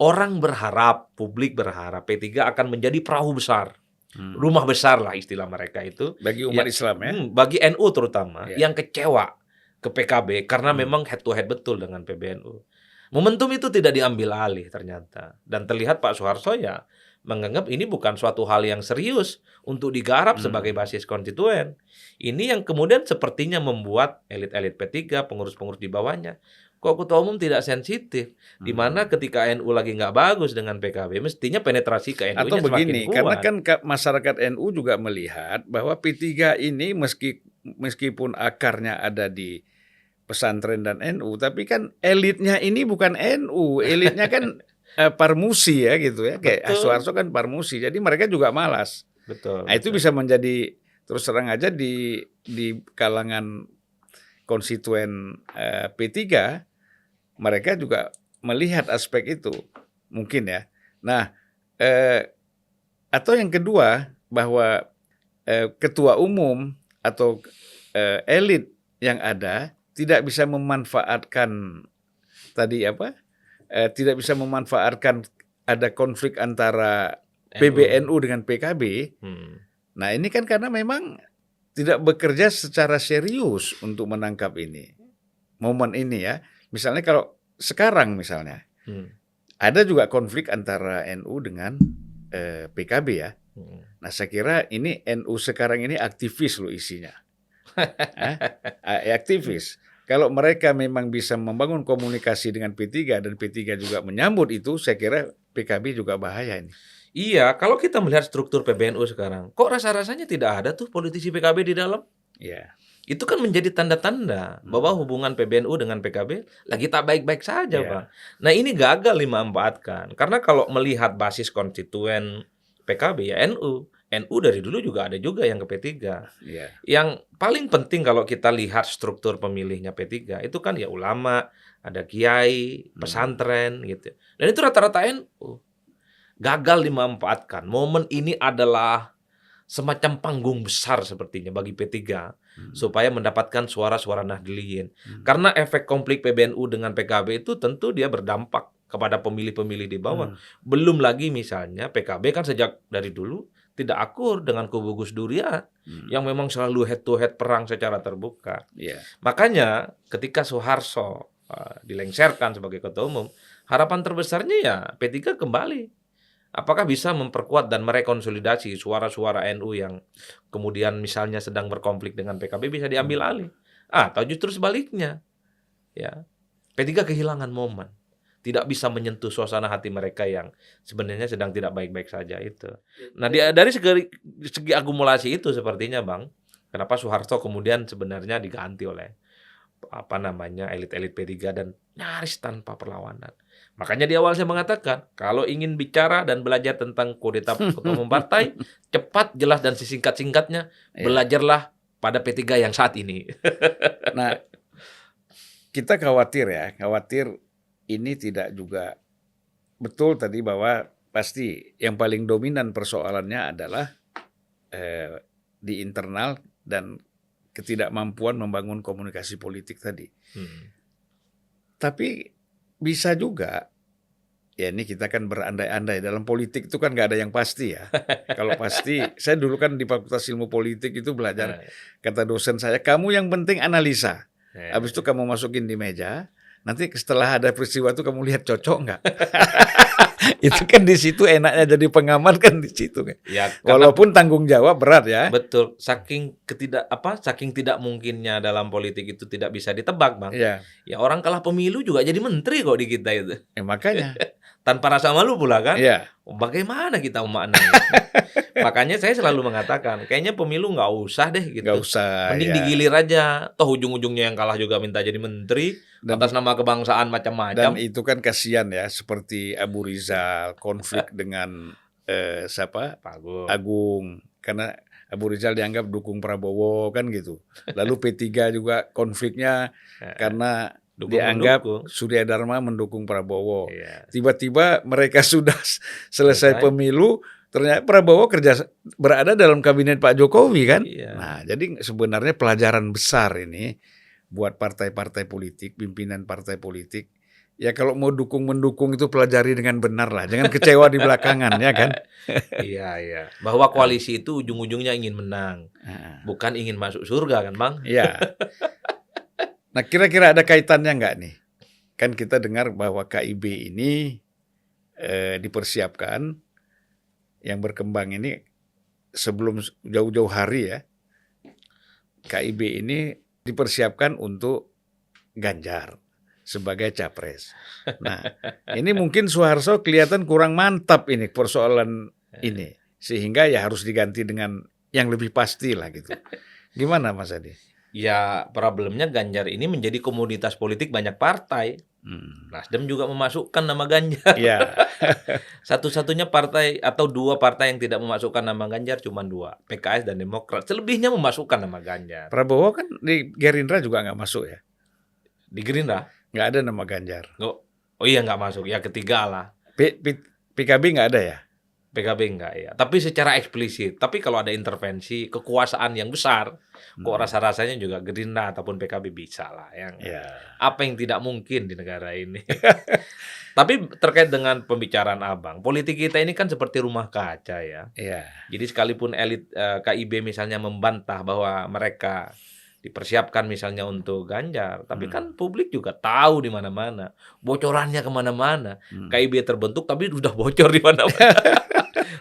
Orang berharap, publik berharap P3 akan menjadi perahu besar Rumah besar lah istilah mereka itu. Bagi umat Islam ya. Bagi NU terutama yang kecewa ke PKB karena memang head to head betul dengan PBNU. Momentum itu tidak diambil alih ternyata. Dan terlihat Pak Soeharto ya menganggap ini bukan suatu hal yang serius untuk digarap sebagai basis konstituen. Ini yang kemudian sepertinya membuat elit-elit P3, pengurus-pengurus di bawahnya, kok ketua umum tidak sensitif. Di mana ketika NU lagi nggak bagus dengan PKB, mestinya penetrasi ke NU-nya Atau begini, semakin kuat. karena kan masyarakat NU juga melihat bahwa P3 ini meskipun akarnya ada di pesantren dan NU, tapi kan elitnya ini bukan NU, elitnya kan Parmusi ya gitu ya, kayak Soeharto kan Parmusi, jadi mereka juga malas. Betul. Nah, itu bisa menjadi terus terang aja di kalangan konstituen P3 mereka juga melihat aspek itu mungkin ya. Nah, atau yang kedua bahwa ketua umum atau elit yang ada tidak bisa memanfaatkan tidak bisa memanfaatkan ada konflik antara PBNU dengan PKB. Nah, ini kan karena memang tidak bekerja secara serius untuk menangkap ini. Momen ini ya. Misalnya kalau sekarang misalnya ada juga konflik antara NU dengan PKB ya. Nah, saya kira ini NU sekarang ini aktivis loh isinya. Aktivis. Kalau mereka memang bisa membangun komunikasi dengan P3 dan P3 juga menyambut itu, saya kira PKB juga bahaya ini. Iya, kalau kita melihat struktur PBNU sekarang, kok rasa-rasanya tidak ada tuh politisi PKB di dalam? Iya. Itu kan menjadi tanda-tanda bahwa hubungan PBNU dengan PKB lagi tak baik-baik saja, Pak. Nah, ini gagal dimanfaatkan. Karena kalau melihat basis konstituen PKB ya NU dari dulu juga ada juga yang ke P3. Yang paling penting kalau kita lihat struktur pemilihnya P3 itu kan ya ulama, ada kiai, pesantren gitu. Dan itu rata-rata NU. Gagal dimanfaatkan. Momen ini adalah semacam panggung besar sepertinya bagi P3 supaya mendapatkan suara-suara Nahdliyin. Karena efek konflik PBNU dengan PKB itu tentu dia berdampak kepada pemilih-pemilih di bawah. Belum lagi misalnya PKB kan sejak dari dulu tidak akur dengan kubu Gus Durian yang memang selalu head to head perang secara terbuka. Makanya ketika Soeharto dilengsarkan sebagai ketua umum, harapan terbesarnya ya P3 kembali. Apakah bisa memperkuat dan merekonsolidasi suara-suara NU yang kemudian misalnya sedang berkonflik dengan PKB bisa diambil alih? Atau justru sebaliknya, ya P3 kehilangan momen, tidak bisa menyentuh suasana hati mereka yang sebenarnya sedang tidak baik-baik saja itu. Nah, dari segi akumulasi itu sepertinya Bang, kenapa Soeharto kemudian sebenarnya diganti oleh elit-elit P3 dan nyaris tanpa perlawanan. Makanya di awal saya mengatakan, kalau ingin bicara dan belajar tentang kudeta ketua umum partai, cepat, jelas, dan sesingkat-singkatnya, belajarlah pada P3 yang saat ini. Nah, kita khawatir ini tidak juga betul tadi bahwa pasti yang paling dominan persoalannya adalah di internal dan ketidakmampuan membangun komunikasi politik tadi. Tapi bisa juga, ya ini kita kan berandai-andai, dalam politik itu kan nggak ada yang pasti ya. Kalau pasti, saya dulu kan di Fakultas Ilmu Politik itu belajar, kata dosen saya, kamu yang penting analisa. Habis itu kamu masukin di meja, nanti setelah ada peristiwa itu kamu lihat cocok nggak. Itu kan di situ enaknya jadi pengamat kan di situ kan. Ya, walaupun tanggung jawab berat ya. Betul. Saking tidak mungkinnya dalam politik itu tidak bisa ditebak, Bang. Ya orang kalah pemilu juga jadi menteri kok di kita itu. Makanya tanpa rasa malu pula kan. Ya. Bagaimana kita memaknai? Makanya saya selalu mengatakan, kayaknya pemilu nggak usah deh gitu. Nggak usah. Mending digilir aja. Toh ujung-ujungnya yang kalah juga minta jadi menteri atas nama kebangsaan macam-macam. Dan itu kan kasihan ya, seperti Abu Rizal konflik dengan siapa? Pak Agung. Karena Abu Rizal dianggap dukung Prabowo kan gitu. Lalu P3 juga konfliknya karena dianggap Surya Dharma mendukung Prabowo. Tiba-tiba mereka sudah selesai pemilu, ternyata Prabowo berada dalam kabinet Pak Jokowi kan. Nah, jadi sebenarnya pelajaran besar ini buat partai-partai politik, pimpinan partai politik Ya kalau mau mendukung itu pelajari dengan benar lah, jangan kecewa di belakangan ya kan. Iya. Bahwa koalisi itu ujung-ujungnya ingin menang, bukan ingin masuk surga kan Bang? Iya. Nah kira-kira ada kaitannya nggak nih? Kan kita dengar bahwa KIB ini dipersiapkan, yang berkembang ini sebelum jauh-jauh hari ya, KIB ini dipersiapkan untuk Ganjar sebagai capres. Nah, ini mungkin Soeharto kelihatan kurang mantap ini persoalan ini, sehingga ya harus diganti dengan yang lebih pasti lah gitu. Gimana Mas Adi? Ya problemnya Ganjar ini menjadi komoditas politik banyak partai. Nasdem juga memasukkan nama Ganjar. Ya. Satu-satunya partai atau dua partai yang tidak memasukkan nama Ganjar cuma dua, PKS dan Demokrat. Selebihnya memasukkan nama Ganjar. Prabowo kan di Gerindra juga nggak masuk ya? Di Gerindra? Nggak ada nama Ganjar. Oh iya nggak masuk, ya ketiga lah. PKB nggak ada ya? PKB enggak ya, tapi secara eksplisit. Tapi kalau ada intervensi kekuasaan yang besar, kok rasa-rasanya juga Gerindra ataupun PKB bisa lah. Apa yang tidak mungkin di negara ini. Tapi terkait dengan pembicaraan Abang, politik kita ini kan seperti rumah kaca ya. Jadi sekalipun elit KIB misalnya membantah bahwa mereka dipersiapkan misalnya untuk Ganjar, tapi kan publik juga tahu di mana-mana, bocorannya kemana-mana. KIB terbentuk tapi sudah bocor di mana-mana.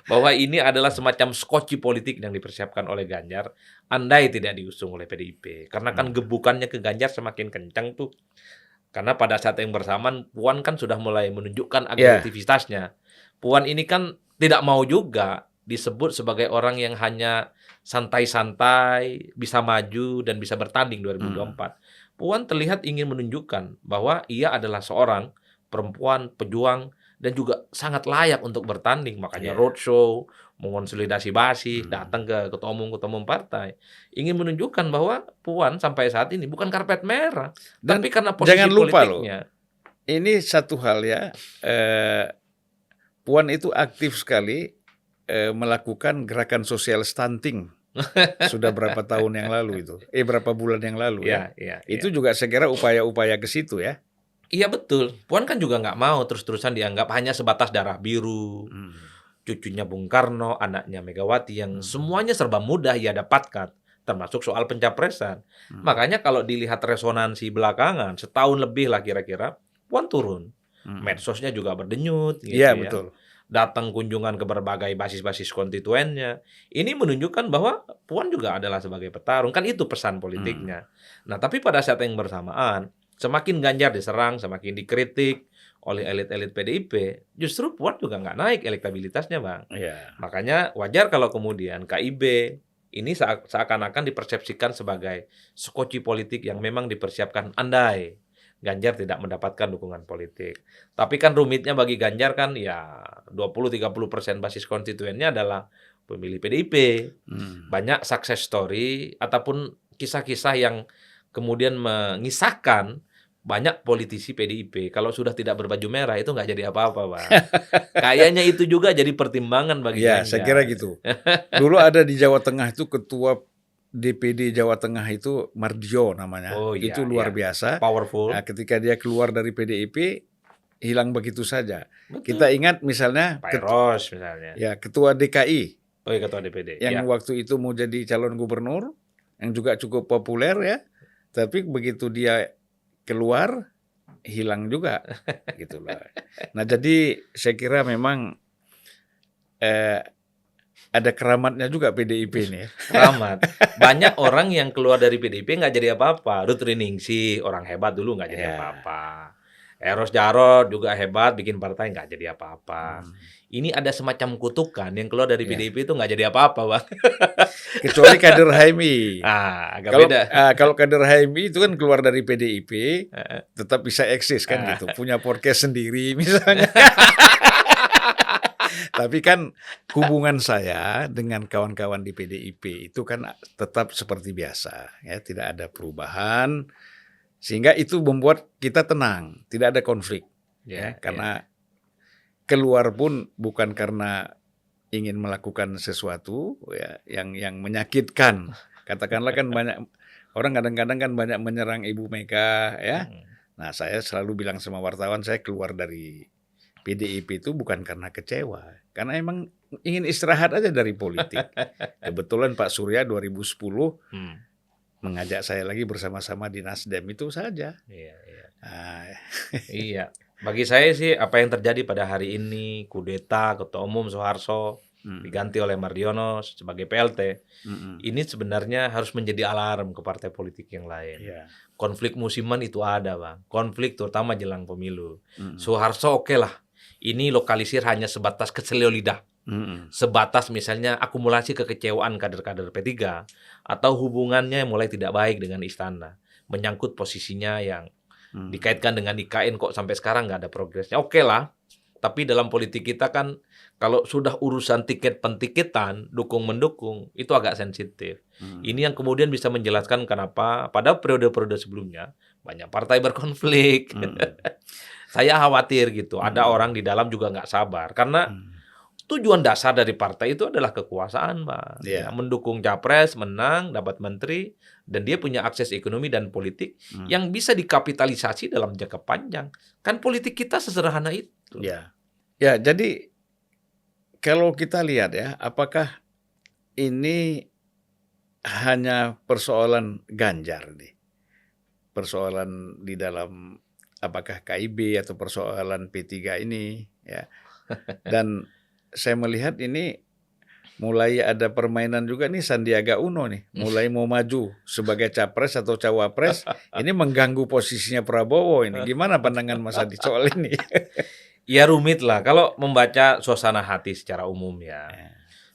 Bahwa ini adalah semacam skoci politik yang dipersiapkan oleh Ganjar, andai tidak diusung oleh PDIP. Karena kan gebukannya ke Ganjar semakin kencang tuh. Karena pada saat yang bersamaan, Puan kan sudah mulai menunjukkan agresivitasnya. Puan ini kan tidak mau juga disebut sebagai orang yang hanya santai-santai, bisa maju dan bisa bertanding 2024. Puan terlihat ingin menunjukkan bahwa ia adalah seorang perempuan pejuang dan juga sangat layak untuk bertanding. Makanya roadshow, mengonsolidasi basis, datang ke ketua umum partai. Ingin menunjukkan bahwa Puan sampai saat ini bukan karpet merah. Dan tapi karena posisi jangan lupa politiknya. Ini satu hal ya, Puan itu aktif sekali melakukan gerakan sosial stunting. Sudah berapa tahun yang lalu itu? Berapa bulan yang lalu ya? Itu juga saya kira upaya-upaya ke situ ya. Iya betul. Puan kan juga nggak mau terus-terusan dianggap hanya sebatas darah biru. Cucunya Bung Karno, anaknya Megawati yang semuanya serba mudah ia dapatkan. Termasuk soal pencapresan. Makanya kalau dilihat resonansi belakangan, setahun lebih lah kira-kira, Puan turun. Medsosnya juga berdenyut. Gitu Iya betul. Datang kunjungan ke berbagai basis-basis konstituennya. Ini menunjukkan bahwa Puan juga adalah sebagai petarung. Kan itu pesan politiknya. Nah tapi pada saat yang bersamaan, semakin Ganjar diserang, semakin dikritik oleh elit-elit PDIP, justru Puan juga nggak naik elektabilitasnya Bang. Makanya wajar kalau kemudian KIB ini seakan-akan dipersepsikan sebagai skoci politik yang memang dipersiapkan andai Ganjar tidak mendapatkan dukungan politik. Tapi kan rumitnya bagi Ganjar kan ya 20-30% basis konstituennya adalah pemilih PDIP. Banyak success story ataupun kisah-kisah yang kemudian mengisahkan banyak politisi PDIP kalau sudah tidak berbaju merah itu nggak jadi apa-apa, Bang. Kayaknya itu juga jadi pertimbangan bagi Ganjar. Saya kira gitu. Dulu ada di Jawa Tengah itu ketua DPD Jawa Tengah itu Mardjo namanya. Itu luar biasa. Powerful. Nah, ketika dia keluar dari PDIP hilang begitu saja. Betul. Kita ingat misalnya Pak Eros misalnya. Ya, ketua DKI. Ketua DPD. Yang waktu itu mau jadi calon gubernur yang juga cukup populer ya. Tapi begitu dia keluar hilang juga gitu loh. Nah, jadi saya kira memang ada keramatnya juga PDIP ini. Keramat. Banyak orang yang keluar dari PDIP nggak jadi apa-apa. Ruth Riningsih, orang hebat dulu nggak jadi apa-apa. Eros Jarot juga hebat, bikin partai nggak jadi apa-apa. Ini ada semacam kutukan yang keluar dari PDIP itu nggak jadi apa-apa, Bang. Kecuali kader HMI. Agak beda. Kalau kader HMI itu kan keluar dari PDIP, tetap bisa eksis kan gitu. Punya podcast sendiri misalnya. Tapi kan hubungan saya dengan kawan-kawan di PDIP itu kan tetap seperti biasa, ya tidak ada perubahan, sehingga itu membuat kita tenang, tidak ada konflik, karena keluar pun bukan karena ingin melakukan sesuatu ya yang menyakitkan. Katakanlah kan banyak orang kadang-kadang kan banyak menyerang Ibu Mega, ya. Nah, saya selalu bilang sama wartawan, saya keluar dari PDIP itu bukan karena kecewa, karena emang ingin istirahat aja dari politik. Kebetulan Pak Surya 2010 mengajak saya lagi bersama-sama di Nasdem, itu saja. Iya, iya. Nah, Iya. Bagi saya sih apa yang terjadi pada hari ini, kudeta Ketua Umum Soeharto diganti oleh Mardiono sebagai PLT, ini sebenarnya harus menjadi alarm ke partai politik yang lain. Iya. Konflik musiman itu ada, Bang. Konflik terutama jelang pemilu. Soeharto oke lah. Ini lokalisir hanya sebatas keselio lidah. Sebatas misalnya akumulasi kekecewaan kader-kader P3 atau hubungannya mulai tidak baik dengan istana, menyangkut posisinya yang dikaitkan dengan IKN kok sampai sekarang nggak ada progresnya. Oke lah, tapi dalam politik kita kan kalau sudah urusan tiket pentiketan, dukung-mendukung, itu agak sensitif. Ini yang kemudian bisa menjelaskan kenapa pada periode-periode sebelumnya banyak partai berkonflik. Saya khawatir gitu, ada orang di dalam juga nggak sabar. Karena tujuan dasar dari partai itu adalah kekuasaan, Pak. Yeah. Mendukung capres, menang, dapat menteri, dan dia punya akses ekonomi dan politik yang bisa dikapitalisasi dalam jangka panjang. Kan politik kita sesederhana itu. Ya, ya. Jadi kalau kita lihat ya, apakah ini hanya persoalan Ganjar nih, persoalan di dalam apakah KIB atau persoalan P3 ini, ya. Dan saya melihat ini mulai ada permainan juga nih Sandiaga Uno nih, mulai mau maju sebagai capres atau cawapres, ini mengganggu posisinya Prabowo ini. Gimana pandangan Mas Adi soal ini? Ya rumit lah kalau membaca suasana hati secara umum ya.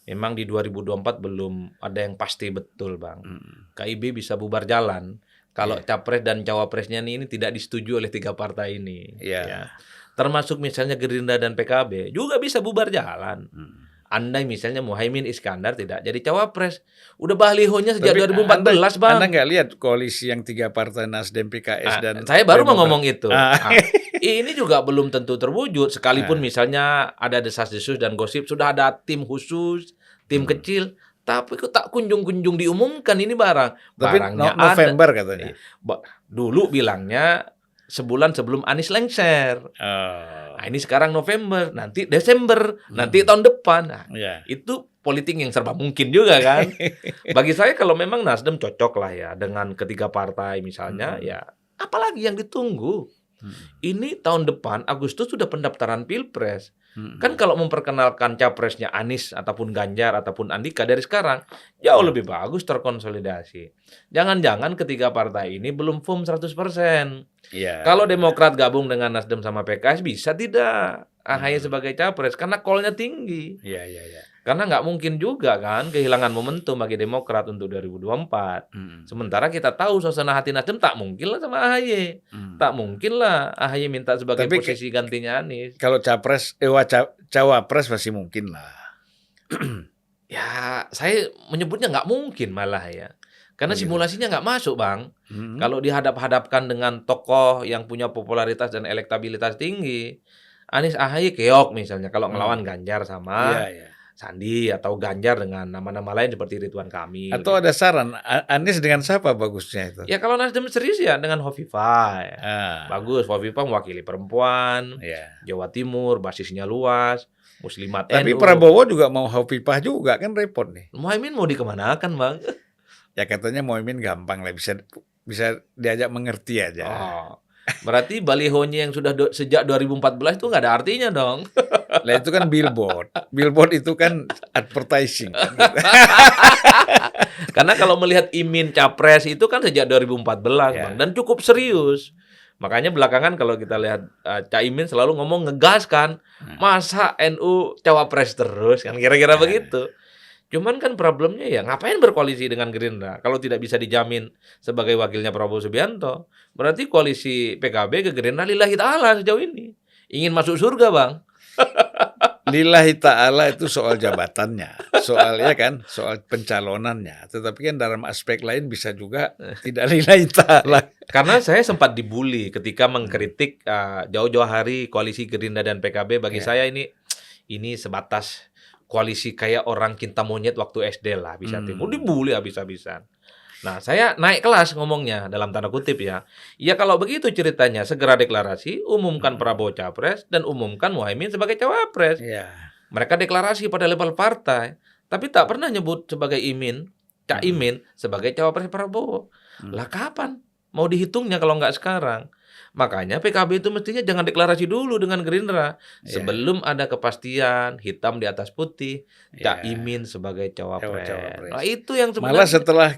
Memang di 2024 belum ada yang pasti betul, Bang. KIB bisa bubar jalan kalau capres dan cawapresnya ini tidak disetujui oleh 3 partai ini. Ya. Termasuk misalnya Gerindra dan PKB juga bisa bubar jalan. Andai misalnya Muhaimin Iskandar tidak jadi cawapres. Udah balihonya sejak 2014, Bang. Anda nggak lihat koalisi yang 3 partai Nasdem, PKS, dan saya baru mau ngomong itu. Ini juga belum tentu terwujud. Sekalipun misalnya ada desas-desus dan gosip, sudah ada tim khusus, tim kecil. Tapi kok tak kunjung-kunjung diumumkan ini barang. Tapi Barangnya November ada. katanya. Dulu bilangnya sebulan sebelum Anies lengser. Nah, ini sekarang November, nanti Desember, nanti tahun depan. Nah, itu politik yang serba mungkin juga kan. Bagi saya kalau memang Nasdem cocok lah ya dengan ketiga partai misalnya, ya apalagi yang ditunggu. Ini tahun depan Agustus sudah pendaftaran Pilpres. Kan kalau memperkenalkan capresnya Anies ataupun Ganjar ataupun Andika dari sekarang jauh lebih bagus terkonsolidasi. Jangan-jangan ketiga partai ini belum firm 100%. Kalau Demokrat gabung dengan Nasdem sama PKS bisa tidak AHY sebagai capres karena call-nya tinggi. Karena nggak mungkin juga kan kehilangan momentum bagi Demokrat untuk 2024. Sementara kita tahu suasana hati Nasdem tak mungkin lah sama AHY. Tak mungkin lah AHY minta sebagai posisi gantinya Anies. Kalau cawapres masih mungkin lah. Ya, saya menyebutnya nggak mungkin malah ya. Karena simulasinya nggak masuk, Bang. Kalau dihadap-hadapkan dengan tokoh yang punya popularitas dan elektabilitas tinggi, Anies AHY keok misalnya kalau ngelawan Ganjar sama Sandi atau Ganjar dengan nama-nama lain seperti Ridwan Kamil. Atau ada saran Anies dengan siapa bagusnya itu? Ya kalau Nasdem serius ya dengan Hovifah. Ya. Bagus, Hovifah mewakili perempuan, Jawa Timur, basisnya luas, Muslimat Tapi NU. Prabowo juga mau Hovifah juga kan repot nih. Muhaimin mau dikemanakan, Bang? Ya katanya Muhaimin gampang lah, bisa diajak mengerti aja. Berarti balihonya yang sudah sejak 2014 itu nggak ada artinya dong. Lah itu kan billboard. Billboard itu kan advertising. Karena kalau melihat Imin Capres itu kan sejak 2014, Bang, dan cukup serius. Makanya belakangan kalau kita lihat Caimin selalu ngomong ngegas kan, masa NU cawapres terus kan kira-kira begitu. Cuman kan problemnya ya ngapain berkoalisi dengan Gerindra kalau tidak bisa dijamin sebagai wakilnya Prabowo Subianto. Berarti koalisi PKB ke Gerindra lillahi ta'ala sejauh ini. Ingin masuk surga, Bang. Lillahi ta'ala itu soal jabatannya, soalnya kan, soal pencalonannya. Tetapi kan dalam aspek lain bisa juga tidak lillahi ta'ala. Karena saya sempat dibully ketika mengkritik jauh-jauh hari koalisi Gerindra dan PKB. Bagi saya ini sebatas koalisi kayak orang cinta monyet waktu SD lah, bisa timur dibully habis-habisan. Nah, saya naik kelas ngomongnya dalam tanda kutip ya. Ya kalau begitu ceritanya segera deklarasi, umumkan Prabowo capres dan umumkan Muhaimin sebagai cawapres. Iya. Mereka deklarasi pada level partai, tapi tak pernah nyebut sebagai Cak Imin sebagai cawapres Prabowo. Lah kapan mau dihitungnya kalau nggak sekarang? Makanya PKB itu mestinya jangan deklarasi dulu dengan Gerindra sebelum ada kepastian hitam di atas putih Cak Imin sebagai cawapres. Nah, itu yang sebenarnya. Malah setelah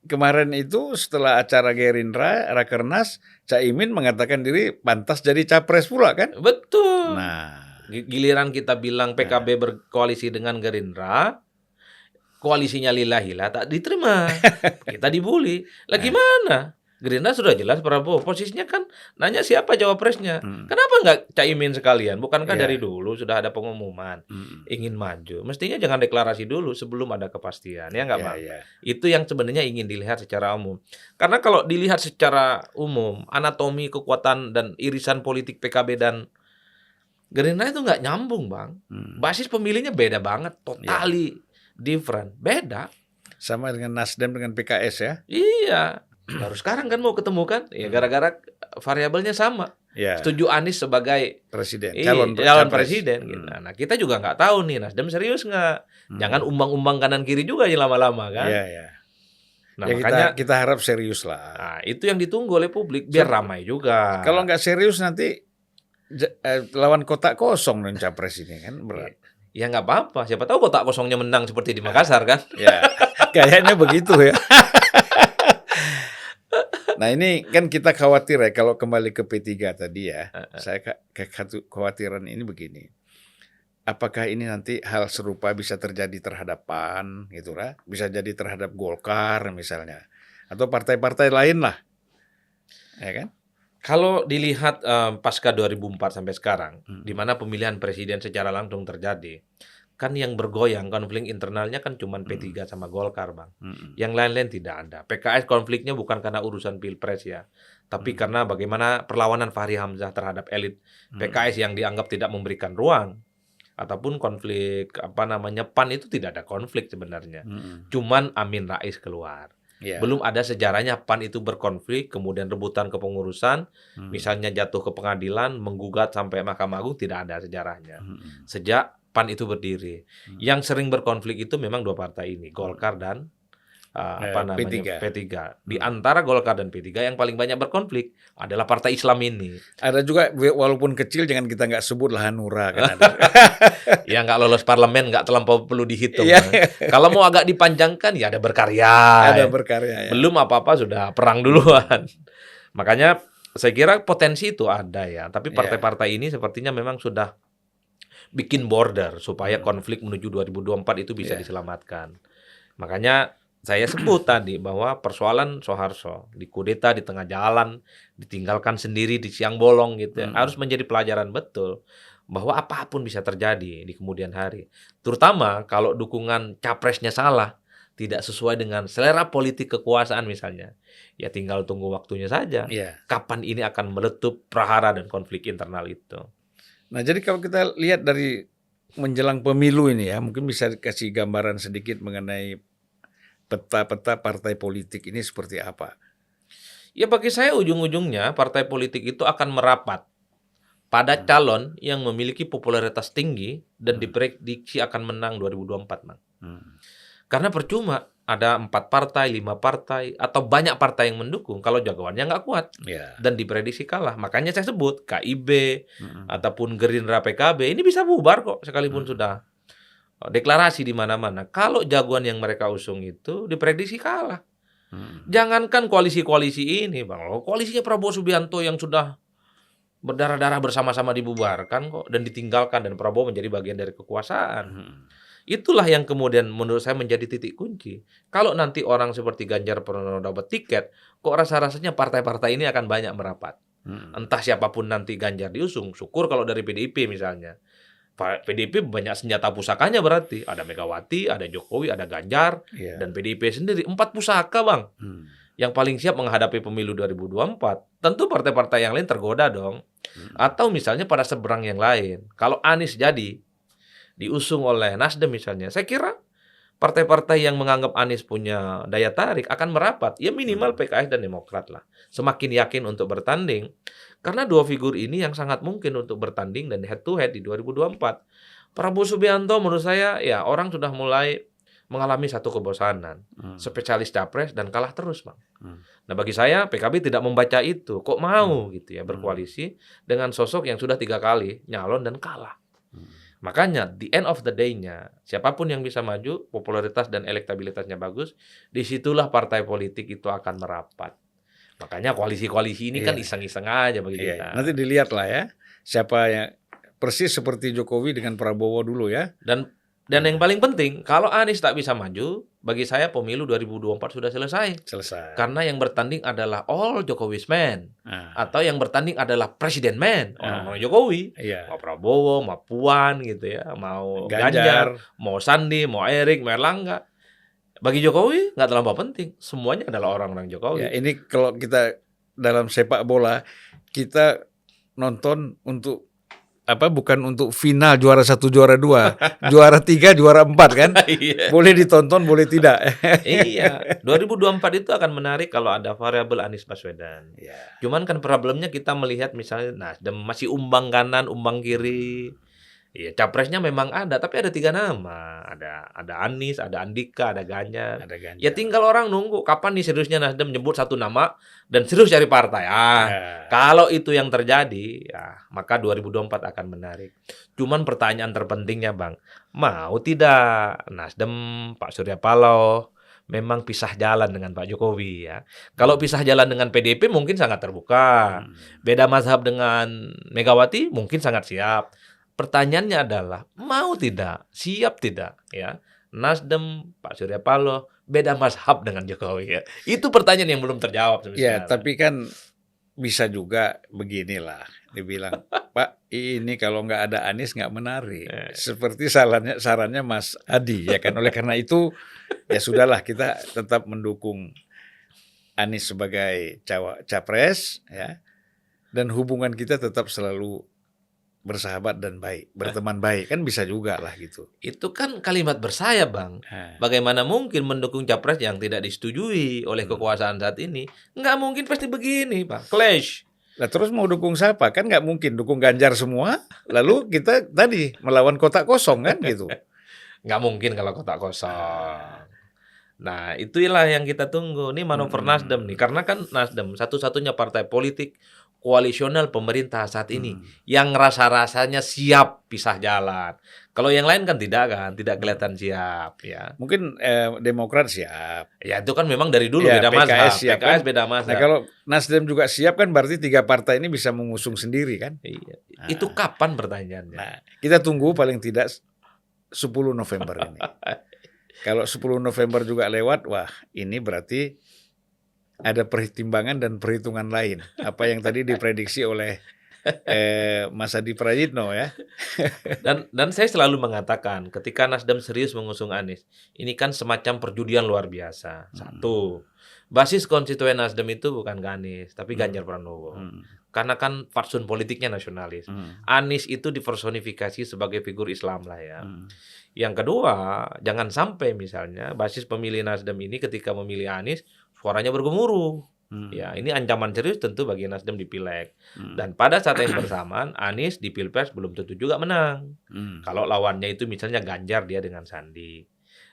kemarin itu, setelah acara Gerindra Rakernas, Cak Imin mengatakan diri pantas jadi capres pula kan? Betul. Nah, giliran kita bilang PKB berkoalisi dengan Gerindra, koalisinya lillahilah tak diterima. Kita dibully. Lah gimana? Gerindra sudah jelas Prabowo. Posisinya kan nanya siapa cawapresnya. Kenapa nggak Cak Imin sekalian? Bukankah dari dulu sudah ada pengumuman ingin maju? Mestinya jangan deklarasi dulu sebelum ada kepastian. Ya nggak Bang? Itu yang sebenarnya ingin dilihat secara umum. Karena kalau dilihat secara umum, anatomi kekuatan dan irisan politik PKB dan Gerindra itu nggak nyambung Bang. Basis pemilihnya beda banget. Totally different. Beda. Sama dengan Nasdem dengan PKS ya? Iya. Baru sekarang kan mau ketemu kan? Ya gara-gara variabelnya sama. Setuju Anies sebagai presiden, calon presiden. Gitu. Nah kita juga nggak tahu nih Nasdem serius nggak? Jangan umbang-umbang kanan kiri juga ya lama-lama kan? Nah, ya makanya kita harap serius lah. Nah, itu yang ditunggu oleh publik biar ramai juga. Kalau nggak serius nanti lawan kotak kosong dan capres ini kan berat. Ya nggak apa-apa. Siapa tahu kotak kosongnya menang seperti di Makassar kan? Ya, kayaknya begitu ya. Nah ini kan kita khawatir ya kalau kembali ke P3 tadi ya. Saya kekhawatiran ini begini. Apakah ini nanti hal serupa bisa terjadi terhadap PAN gitu lah, bisa jadi terhadap Golkar misalnya, atau partai-partai lain lah, ya kan? Kalau dilihat pasca 2004 sampai sekarang, di mana pemilihan presiden secara langsung terjadi, kan yang bergoyang konflik internalnya kan cuma P3 sama Golkar Bang. Yang lain-lain tidak ada. PKS konfliknya bukan karena urusan pilpres ya, tapi karena bagaimana perlawanan Fahri Hamzah terhadap elit PKS yang dianggap tidak memberikan ruang. Ataupun konflik PAN itu tidak ada konflik sebenarnya. Cuman Amin Rais keluar. Belum ada sejarahnya PAN itu berkonflik, kemudian rebutan kepengurusan, misalnya jatuh ke pengadilan, menggugat sampai Mahkamah Agung, tidak ada sejarahnya. Sejak PAN itu berdiri. Yang sering berkonflik itu memang dua partai ini, Golkar dan P3. Di antara Golkar dan P3 yang paling banyak berkonflik adalah partai Islam ini. Ada juga walaupun kecil, jangan kita nggak sebut lah Hanura kan ada. Ya nggak lolos parlemen, nggak terlampau perlu dihitung. Kalau mau agak dipanjangkan ya ada berkarya. Ada berkarya. Ya. Belum apa-apa sudah perang duluan. Makanya saya kira potensi itu ada ya. Tapi partai-partai ini sepertinya memang sudah bikin border supaya konflik menuju 2024 itu bisa diselamatkan. Makanya saya sebut tadi bahwa persoalan Soeharto dikudeta di tengah jalan, ditinggalkan sendiri di siang bolong gitu ya, harus menjadi pelajaran betul bahwa apapun bisa terjadi di kemudian hari. Terutama kalau dukungan capresnya salah, tidak sesuai dengan selera politik kekuasaan misalnya. Ya tinggal tunggu waktunya saja. Kapan ini akan meletup prahara dan konflik internal itu. Nah, jadi kalau kita lihat dari menjelang pemilu ini ya, mungkin bisa kasih gambaran sedikit mengenai peta-peta partai politik ini seperti apa? Ya bagi saya ujung-ujungnya partai politik itu akan merapat pada calon yang memiliki popularitas tinggi dan diprediksi akan menang 2024, Bang. Karena percuma ada 4 partai, 5 partai, atau banyak partai yang mendukung kalau jagoannya nggak kuat dan diprediksi kalah. Makanya saya sebut KIB ataupun Gerindra PKB ini bisa bubar kok sekalipun sudah deklarasi di mana-mana. Kalau jagoan yang mereka usung itu diprediksi kalah. Jangankan koalisi-koalisi ini, Bang. Koalisinya Prabowo Subianto yang sudah berdarah-darah bersama-sama dibubarkan kok dan ditinggalkan dan Prabowo menjadi bagian dari kekuasaan. Itulah yang kemudian menurut saya menjadi titik kunci. Kalau nanti orang seperti Ganjar Pranowo dapat tiket, kok rasa-rasanya partai-partai ini akan banyak merapat. Entah siapapun nanti Ganjar diusung, syukur kalau dari PDIP misalnya. PDIP banyak senjata pusakanya berarti. Ada Megawati, ada Jokowi, ada Ganjar, dan PDIP sendiri. 4 pusaka, Bang. Yang paling siap menghadapi pemilu 2024. Tentu partai-partai yang lain tergoda dong. Atau misalnya pada seberang yang lain. Kalau Anies jadi diusung oleh Nasdem misalnya, saya kira partai-partai yang menganggap Anies punya daya tarik akan merapat. Ya minimal PKS dan Demokrat lah. Semakin yakin untuk bertanding. Karena dua figur ini yang sangat mungkin untuk bertanding dan head to head di 2024. Prabowo Subianto menurut saya ya orang sudah mulai mengalami satu kebosanan. Spesialis capres dan kalah terus, Bang. Nah bagi saya PKB tidak membaca itu. Kok mau gitu ya berkoalisi dengan sosok yang sudah 3 kali nyalon dan kalah. Makanya the end of the day-nya siapapun yang bisa maju, popularitas dan elektabilitasnya bagus, disitulah partai politik itu akan merapat. Makanya koalisi-koalisi ini kan iseng-iseng aja bagi kita. Nanti dilihat lah ya, siapa yang persis seperti Jokowi dengan Prabowo dulu ya. Dan yang paling penting, kalau Anies tak bisa maju, bagi saya pemilu 2024 sudah selesai. Karena yang bertanding adalah all Jokowi's man. Atau yang bertanding adalah presiden man. Orang-orang Jokowi. Mau Prabowo, mau Puan gitu ya. Mau Ganjar, mau Sandi, mau Erik, mau Erlangga. Bagi Jokowi nggak terlalu penting. Semuanya adalah orang-orang Jokowi. Ya, ini kalau kita dalam sepak bola, kita nonton untuk bukan untuk final juara 1, juara 2, juara 3, juara 4 kan? Boleh ditonton, boleh tidak. Iya, 2024 itu akan menarik kalau ada variabel Anies Baswedan. Cuman kan problemnya kita melihat misalnya Nasdem masih umbang kanan, umbang kiri. Iya, capresnya memang ada, tapi ada 3 nama. Ada Anies, ada Andika, ada Ganjar. Ya tinggal orang nunggu kapan nih seriusnya Nasdem nyebut satu nama dan serius cari partai. Kalau itu yang terjadi, ya maka 2024 akan menarik. Cuman pertanyaan terpentingnya, Bang, mau tidak Nasdem Pak Surya Paloh memang pisah jalan dengan Pak Jokowi ya. Kalau pisah jalan dengan PDIP mungkin sangat terbuka. Beda mazhab dengan Megawati mungkin sangat siap. Pertanyaannya adalah mau tidak, siap tidak ya Nasdem, Pak Surya Paloh beda mazhab dengan Jokowi ya. Itu pertanyaan yang belum terjawab sebenarnya. Ya, tapi kan bisa juga beginilah dibilang, Pak ini kalau nggak ada Anies nggak menarik. Seperti sarannya Mas Adi ya kan. Oleh karena itu ya sudahlah kita tetap mendukung Anies sebagai capres ya. Dan hubungan kita tetap selalu bersahabat dan baik, berteman baik, kan bisa juga lah gitu. Itu kan kalimat bersayap, Bang. Bagaimana mungkin mendukung capres yang tidak disetujui oleh kekuasaan saat ini? Nggak mungkin pasti begini, Pak. Clash. Lah terus mau dukung siapa? Kan nggak mungkin dukung Ganjar semua, lalu kita tadi melawan kotak kosong kan gitu. Nggak mungkin kalau kotak kosong. Nah, itulah yang kita tunggu. Ini manuver Nasdem nih. Karena kan Nasdem satu-satunya partai politik koalisional pemerintah saat ini yang rasa-rasanya siap pisah jalan. Kalau yang lain kan tidak kelihatan siap ya. Mungkin Demokrat siap. Ya itu kan memang dari dulu ya, beda mazhab. PKS beda mazhab. Nah, kalau Nasdem juga siap kan berarti 3 partai ini bisa mengusung sendiri kan? Iya. Itu kapan pertanyaannya? Nah, kita tunggu paling tidak 10 November ini. Kalau 10 November juga lewat, wah ini berarti ada pertimbangan dan perhitungan lain. Apa yang tadi diprediksi oleh Mas Adi Prayitno ya. Dan saya selalu mengatakan ketika Nasdem serius mengusung Anies, ini kan semacam perjudian luar biasa. Satu, basis konstituen Nasdem itu bukan Anies, tapi Ganjar Pranowo. Karena kan fatsun politiknya nasionalis. Anies itu dipersonifikasi sebagai figur Islam lah ya. Yang kedua, jangan sampai misalnya basis pemilih Nasdem ini ketika memilih Anies, suaranya bergemuruh. Ya, ini ancaman serius tentu bagi Nasdem di Pileg. Dan pada saat yang bersamaan, Anies di Pilpres belum tentu juga menang. Kalau lawannya itu misalnya Ganjar, dia dengan Sandi.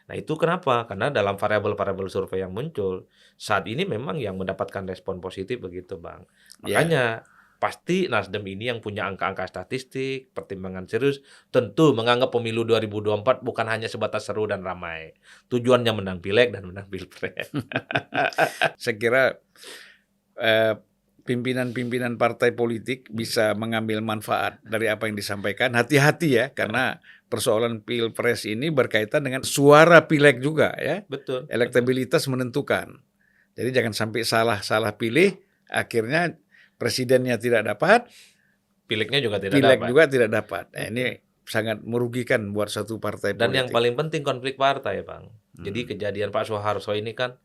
Nah itu kenapa? Karena dalam variabel-variabel survei yang muncul, saat ini memang yang mendapatkan respon positif begitu, Bang. Makanya pasti Nasdem ini yang punya angka-angka statistik, pertimbangan serius, tentu menganggap pemilu 2024 bukan hanya sebatas seru dan ramai. Tujuannya menang Pileg dan menang Pilpres. Saya kira pimpinan-pimpinan partai politik bisa mengambil manfaat dari apa yang disampaikan. Hati-hati ya, karena persoalan Pilpres ini berkaitan dengan suara Pileg juga ya. Betul. Elektabilitas menentukan. Jadi jangan sampai salah pilih, akhirnya presidennya tidak dapat, Pilegnya juga tidak dapat. Nah, ini sangat merugikan buat satu partai politik. Dan yang paling penting konflik partai, Bang. Jadi kejadian Pak Soeharto ini kan,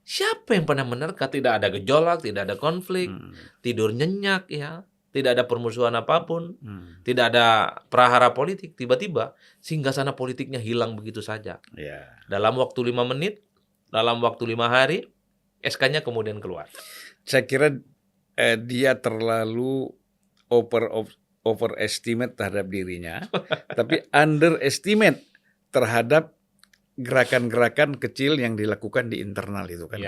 siapa yang pernah menerka tidak ada gejolak, tidak ada konflik, tidur nyenyak ya. tidak ada permusuhan apapun, tidak ada prahara politik, tiba-tiba singgasana politiknya hilang begitu saja. Dalam waktu 5 menit, dalam waktu 5 hari, SK-nya kemudian keluar. Saya kira dia terlalu overestimate terhadap dirinya, tapi underestimate terhadap gerakan-gerakan kecil yang dilakukan di internal itu kan.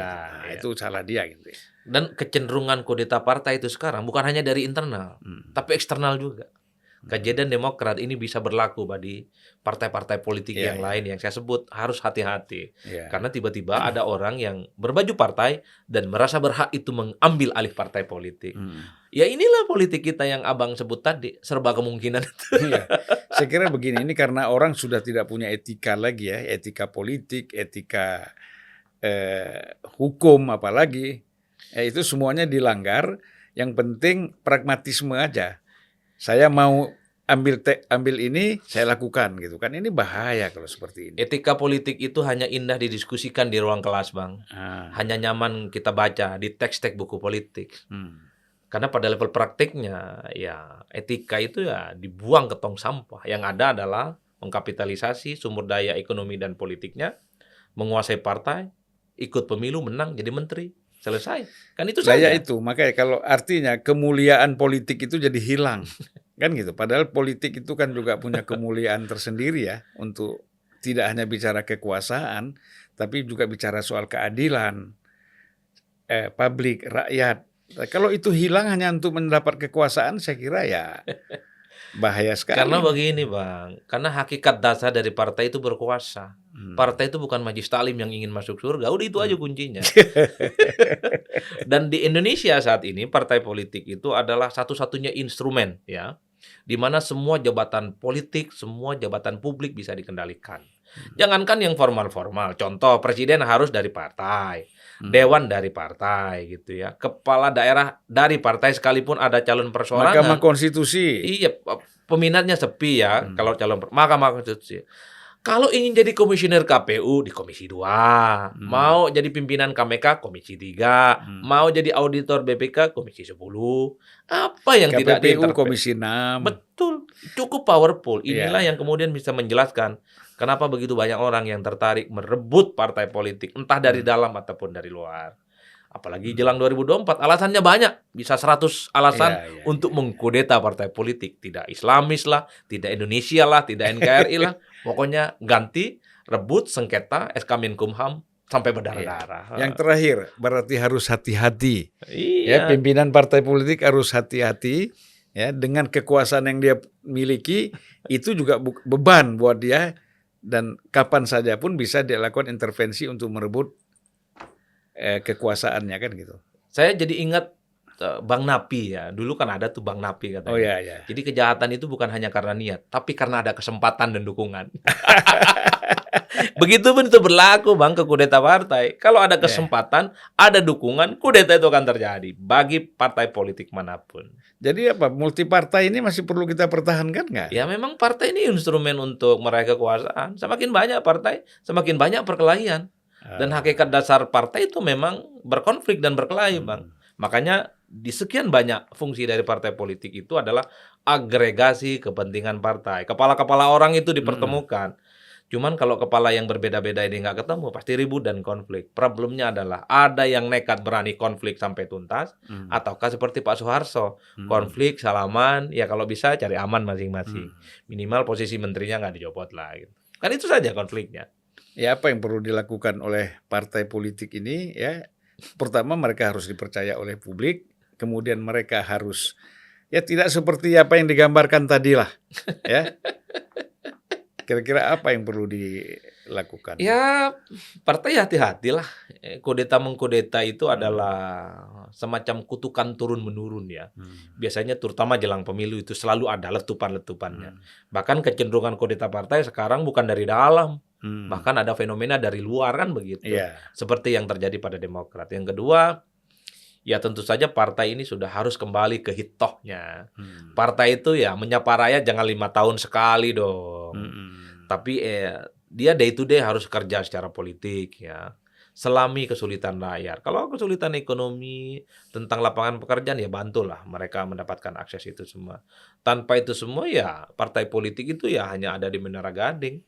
Itu salah dia gitu. Dan kecenderungan kudeta partai itu sekarang bukan hanya dari internal, tapi eksternal juga. Kejadian Demokrat ini bisa berlaku bagi partai-partai politik yang lain yang saya sebut harus hati-hati. Karena tiba-tiba ada orang yang berbaju partai dan merasa berhak itu mengambil alih partai politik. Ya inilah politik kita yang Abang sebut tadi, serba kemungkinan. Saya kira begini, ini karena orang sudah tidak punya etika lagi ya, etika politik, etika hukum apalagi. Itu semuanya dilanggar, yang penting pragmatisme aja. Saya mau ambil ini, saya lakukan gitu kan. Ini bahaya kalau seperti ini. Etika politik itu hanya indah didiskusikan di ruang kelas, Bang. Hanya nyaman kita baca di teks-teks buku politik. Karena pada level praktiknya, ya etika itu ya dibuang ke tong sampah. Yang ada adalah mengkapitalisasi sumber daya ekonomi dan politiknya, menguasai partai, ikut pemilu, menang, jadi menteri. Selesai. Kan itu saja. Itu, makanya kalau artinya kemuliaan politik itu jadi hilang. Kan gitu. Padahal politik itu kan juga punya kemuliaan tersendiri ya. Untuk tidak hanya bicara kekuasaan, tapi juga bicara soal keadilan, publik, rakyat. Kalau itu hilang hanya untuk mendapat kekuasaan, saya kira ya bahaya sekali. Karena begini Bang, karena hakikat dasar dari partai itu berkuasa. Partai itu bukan majlis taklim yang ingin masuk surga, udah itu aja kuncinya. Dan di Indonesia saat ini partai politik itu adalah satu-satunya instrumen ya, di mana semua jabatan politik, semua jabatan publik bisa dikendalikan. Jangankan yang formal-formal, contoh presiden harus dari partai, dewan dari partai gitu ya, kepala daerah dari partai sekalipun ada calon perseorangan. Mahkamah Konstitusi. Iya, peminatnya sepi ya kalau calon Mahkamah Konstitusi. Kalau ingin jadi komisioner KPU di Komisi 2, mau jadi pimpinan KMK Komisi 3, mau jadi auditor BPK Komisi 10, apa yang KPPU tidak diintervensi? Komisi 6. Betul, cukup powerful. Inilah yang kemudian bisa menjelaskan kenapa begitu banyak orang yang tertarik merebut partai politik, entah dari dalam ataupun dari luar. Apalagi jelang 2024, alasannya banyak. Bisa 100 alasan untuk mengkudeta partai politik. Tidak Islamis lah, tidak Indonesia lah, tidak NKRI lah. Pokoknya ganti, rebut, sengketa, SK Menkumham, sampai berdarah-darah. Yang terakhir, berarti harus hati-hati. Ya, pimpinan partai politik harus hati-hati. Ya, dengan kekuasaan yang dia miliki, itu juga beban buat dia. Dan kapan saja pun bisa dia lakukan intervensi untuk merebut kekuasaannya kan gitu. Saya jadi ingat Bang Napi ya. Dulu kan ada tuh Bang Napi katanya. Oh iya. Jadi kejahatan itu bukan hanya karena niat, tapi karena ada kesempatan dan dukungan. Begitupun itu berlaku Bang ke kudeta partai. Kalau ada kesempatan, ada dukungan, kudeta itu akan terjadi bagi partai politik manapun. Jadi apa? Multipartai ini masih perlu kita pertahankan nggak? Ya memang partai ini instrumen untuk meraih kekuasaan. Semakin banyak partai, semakin banyak perkelahian. Dan hakikat dasar partai itu memang berkonflik dan berkelahi, Bang. Makanya di sekian banyak fungsi dari partai politik itu adalah agregasi kepentingan partai. Kepala-kepala orang itu dipertemukan. Cuman kalau kepala yang berbeda-beda ini nggak ketemu, pasti ribut dan konflik. Problemnya adalah ada yang nekat berani konflik sampai tuntas, ataukah seperti Pak Soeharto, konflik, salaman, ya kalau bisa cari aman masing-masing. Minimal posisi menterinya nggak dicopot lah. Gitu. Kan itu saja konfliknya. Ya apa yang perlu dilakukan oleh partai politik ini ya, pertama mereka harus dipercaya oleh publik, kemudian mereka harus ya tidak seperti apa yang digambarkan tadi lah ya. Kira-kira apa yang perlu dilakukan? Ya partai hati-hatilah. Kudeta mengkudeta itu adalah semacam kutukan turun-menurun ya. Biasanya terutama jelang pemilu itu selalu ada letupan-letupannya. Bahkan kecenderungan kudeta partai sekarang bukan dari dalam. Bahkan ada fenomena dari luar kan begitu. Seperti yang terjadi pada Demokrat. Yang kedua, ya tentu saja partai ini sudah harus kembali ke hitohnya. Partai itu ya menyapa rakyat jangan 5 tahun sekali dong. Tapi dia day to day harus kerja secara politik ya. selami kesulitan rakyat. Kalau kesulitan ekonomi, tentang lapangan pekerjaan, ya bantulah mereka mendapatkan akses itu semua. Tanpa itu semua ya partai politik itu ya hanya ada di Menara Gading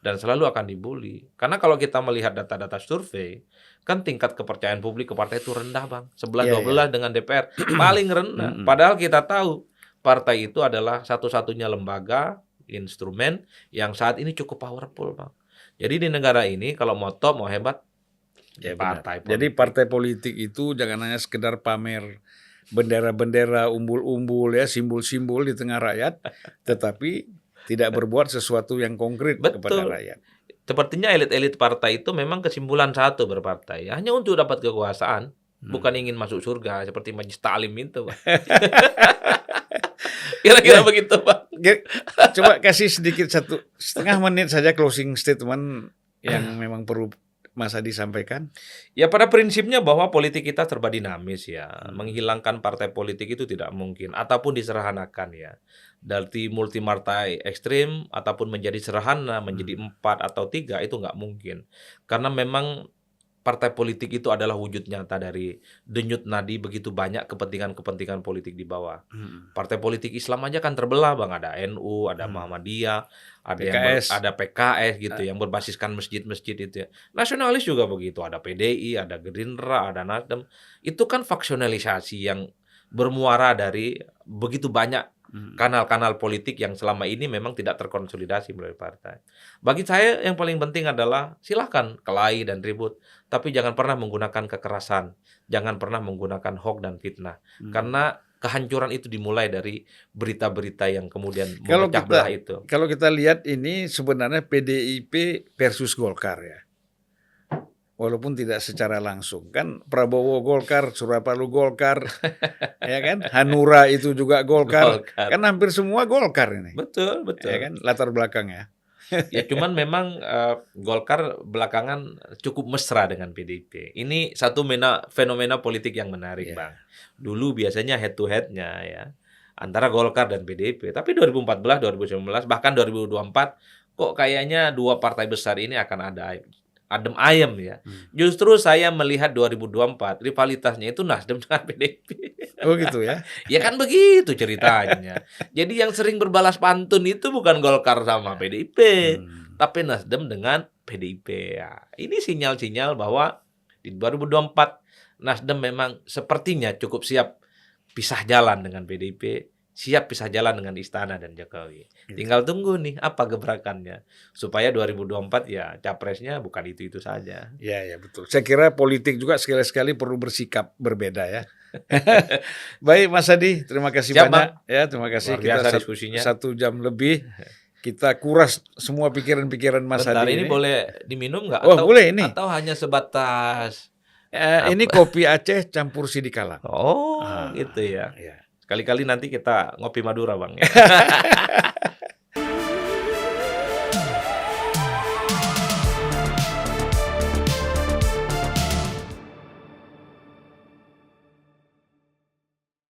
dan selalu akan dibully. Karena kalau kita melihat data-data survei, kan tingkat kepercayaan publik ke partai itu rendah, Bang. 11-12 dengan DPR paling rendah. Padahal kita tahu partai itu adalah satu-satunya lembaga, instrumen yang saat ini cukup powerful, Bang. Jadi di negara ini kalau mau top, mau hebat, ya partai politik. Jadi partai politik itu jangan hanya sekedar pamer bendera-bendera, umbul-umbul ya, simbol-simbol di tengah rakyat, tetapi tidak berbuat sesuatu yang konkret kepada rakyat. Sepertinya elit-elit partai itu memang kesimpulan satu berpartai, hanya untuk dapat kekuasaan, bukan ingin masuk surga seperti Majelis Ta'lim itu, Pak. Kira-kira begitu, Pak. Coba kasih sedikit 1,5 menit saja closing statement yang memang perlu Mas Adi sampaikan. Ya pada prinsipnya bahwa politik kita serba dinamis ya. Menghilangkan partai politik itu tidak mungkin ataupun diserahanakan ya. Dari multi partai ekstrim ataupun menjadi serahana menjadi 4 atau 3 itu nggak mungkin. Karena memang partai politik itu adalah wujud nyata dari denyut nadi begitu banyak kepentingan-kepentingan politik di bawah. Partai politik Islam aja kan terbelah, Bang. Ada NU, ada Muhammadiyah, ada PKS. Ada PKS gitu yang berbasiskan masjid-masjid itu ya. Nasionalis juga begitu, ada PDI, ada Gerindra, ada Nasdem. Itu kan faksionalisasi yang bermuara dari begitu banyak kanal-kanal politik yang selama ini memang tidak terkonsolidasi melalui partai. Bagi saya yang paling penting adalah silahkan kelahi dan ribut, tapi jangan pernah menggunakan kekerasan, jangan pernah menggunakan hoax dan fitnah, karena kehancuran itu dimulai dari berita-berita yang kemudian memecah belah itu. Kalau kita lihat ini sebenarnya PDIP versus Golkar ya. Walaupun tidak secara langsung, kan Prabowo Golkar, Surya Paloh Golkar, ya kan, Hanura itu juga Golkar, kan hampir semua Golkar ini. Betul. Ya kan, latar belakangnya. Ya cuman memang Golkar belakangan cukup mesra dengan PDIP. Ini satu fenomena politik yang menarik, Bang. Dulu biasanya head to head-nya ya antara Golkar dan PDIP, tapi 2014, 2019, bahkan 2024 kok kayaknya dua partai besar ini akan ada adem ayem ya. Justru saya melihat 2024 rivalitasnya itu Nasdem dengan PDIP. Oh gitu ya? Ya kan begitu ceritanya. Jadi yang sering berbalas pantun itu bukan Golkar sama PDIP, tapi Nasdem dengan PDIP. Ya, ini sinyal-sinyal bahwa di 2024 Nasdem memang sepertinya cukup siap pisah jalan dengan PDIP. Siap pisah jalan dengan Istana dan Jokowi. Tinggal tunggu nih apa gebrakannya. Supaya 2024 ya capresnya bukan itu-itu saja. Ya betul. Saya kira politik juga sekali-sekali perlu bersikap berbeda ya. Baik Mas Adi, terima kasih banyak. Bang. Ya, terima kasih. Luar biasa diskusinya. 1 jam lebih. Kita kuras semua pikiran-pikiran Mas Adi ini. Boleh diminum nggak? Oh boleh ini. Atau hanya sebatas. Ini kopi Aceh campur sidikalang. Oh gitu ya. Kali-kali nanti kita ngopi Madura, Bang.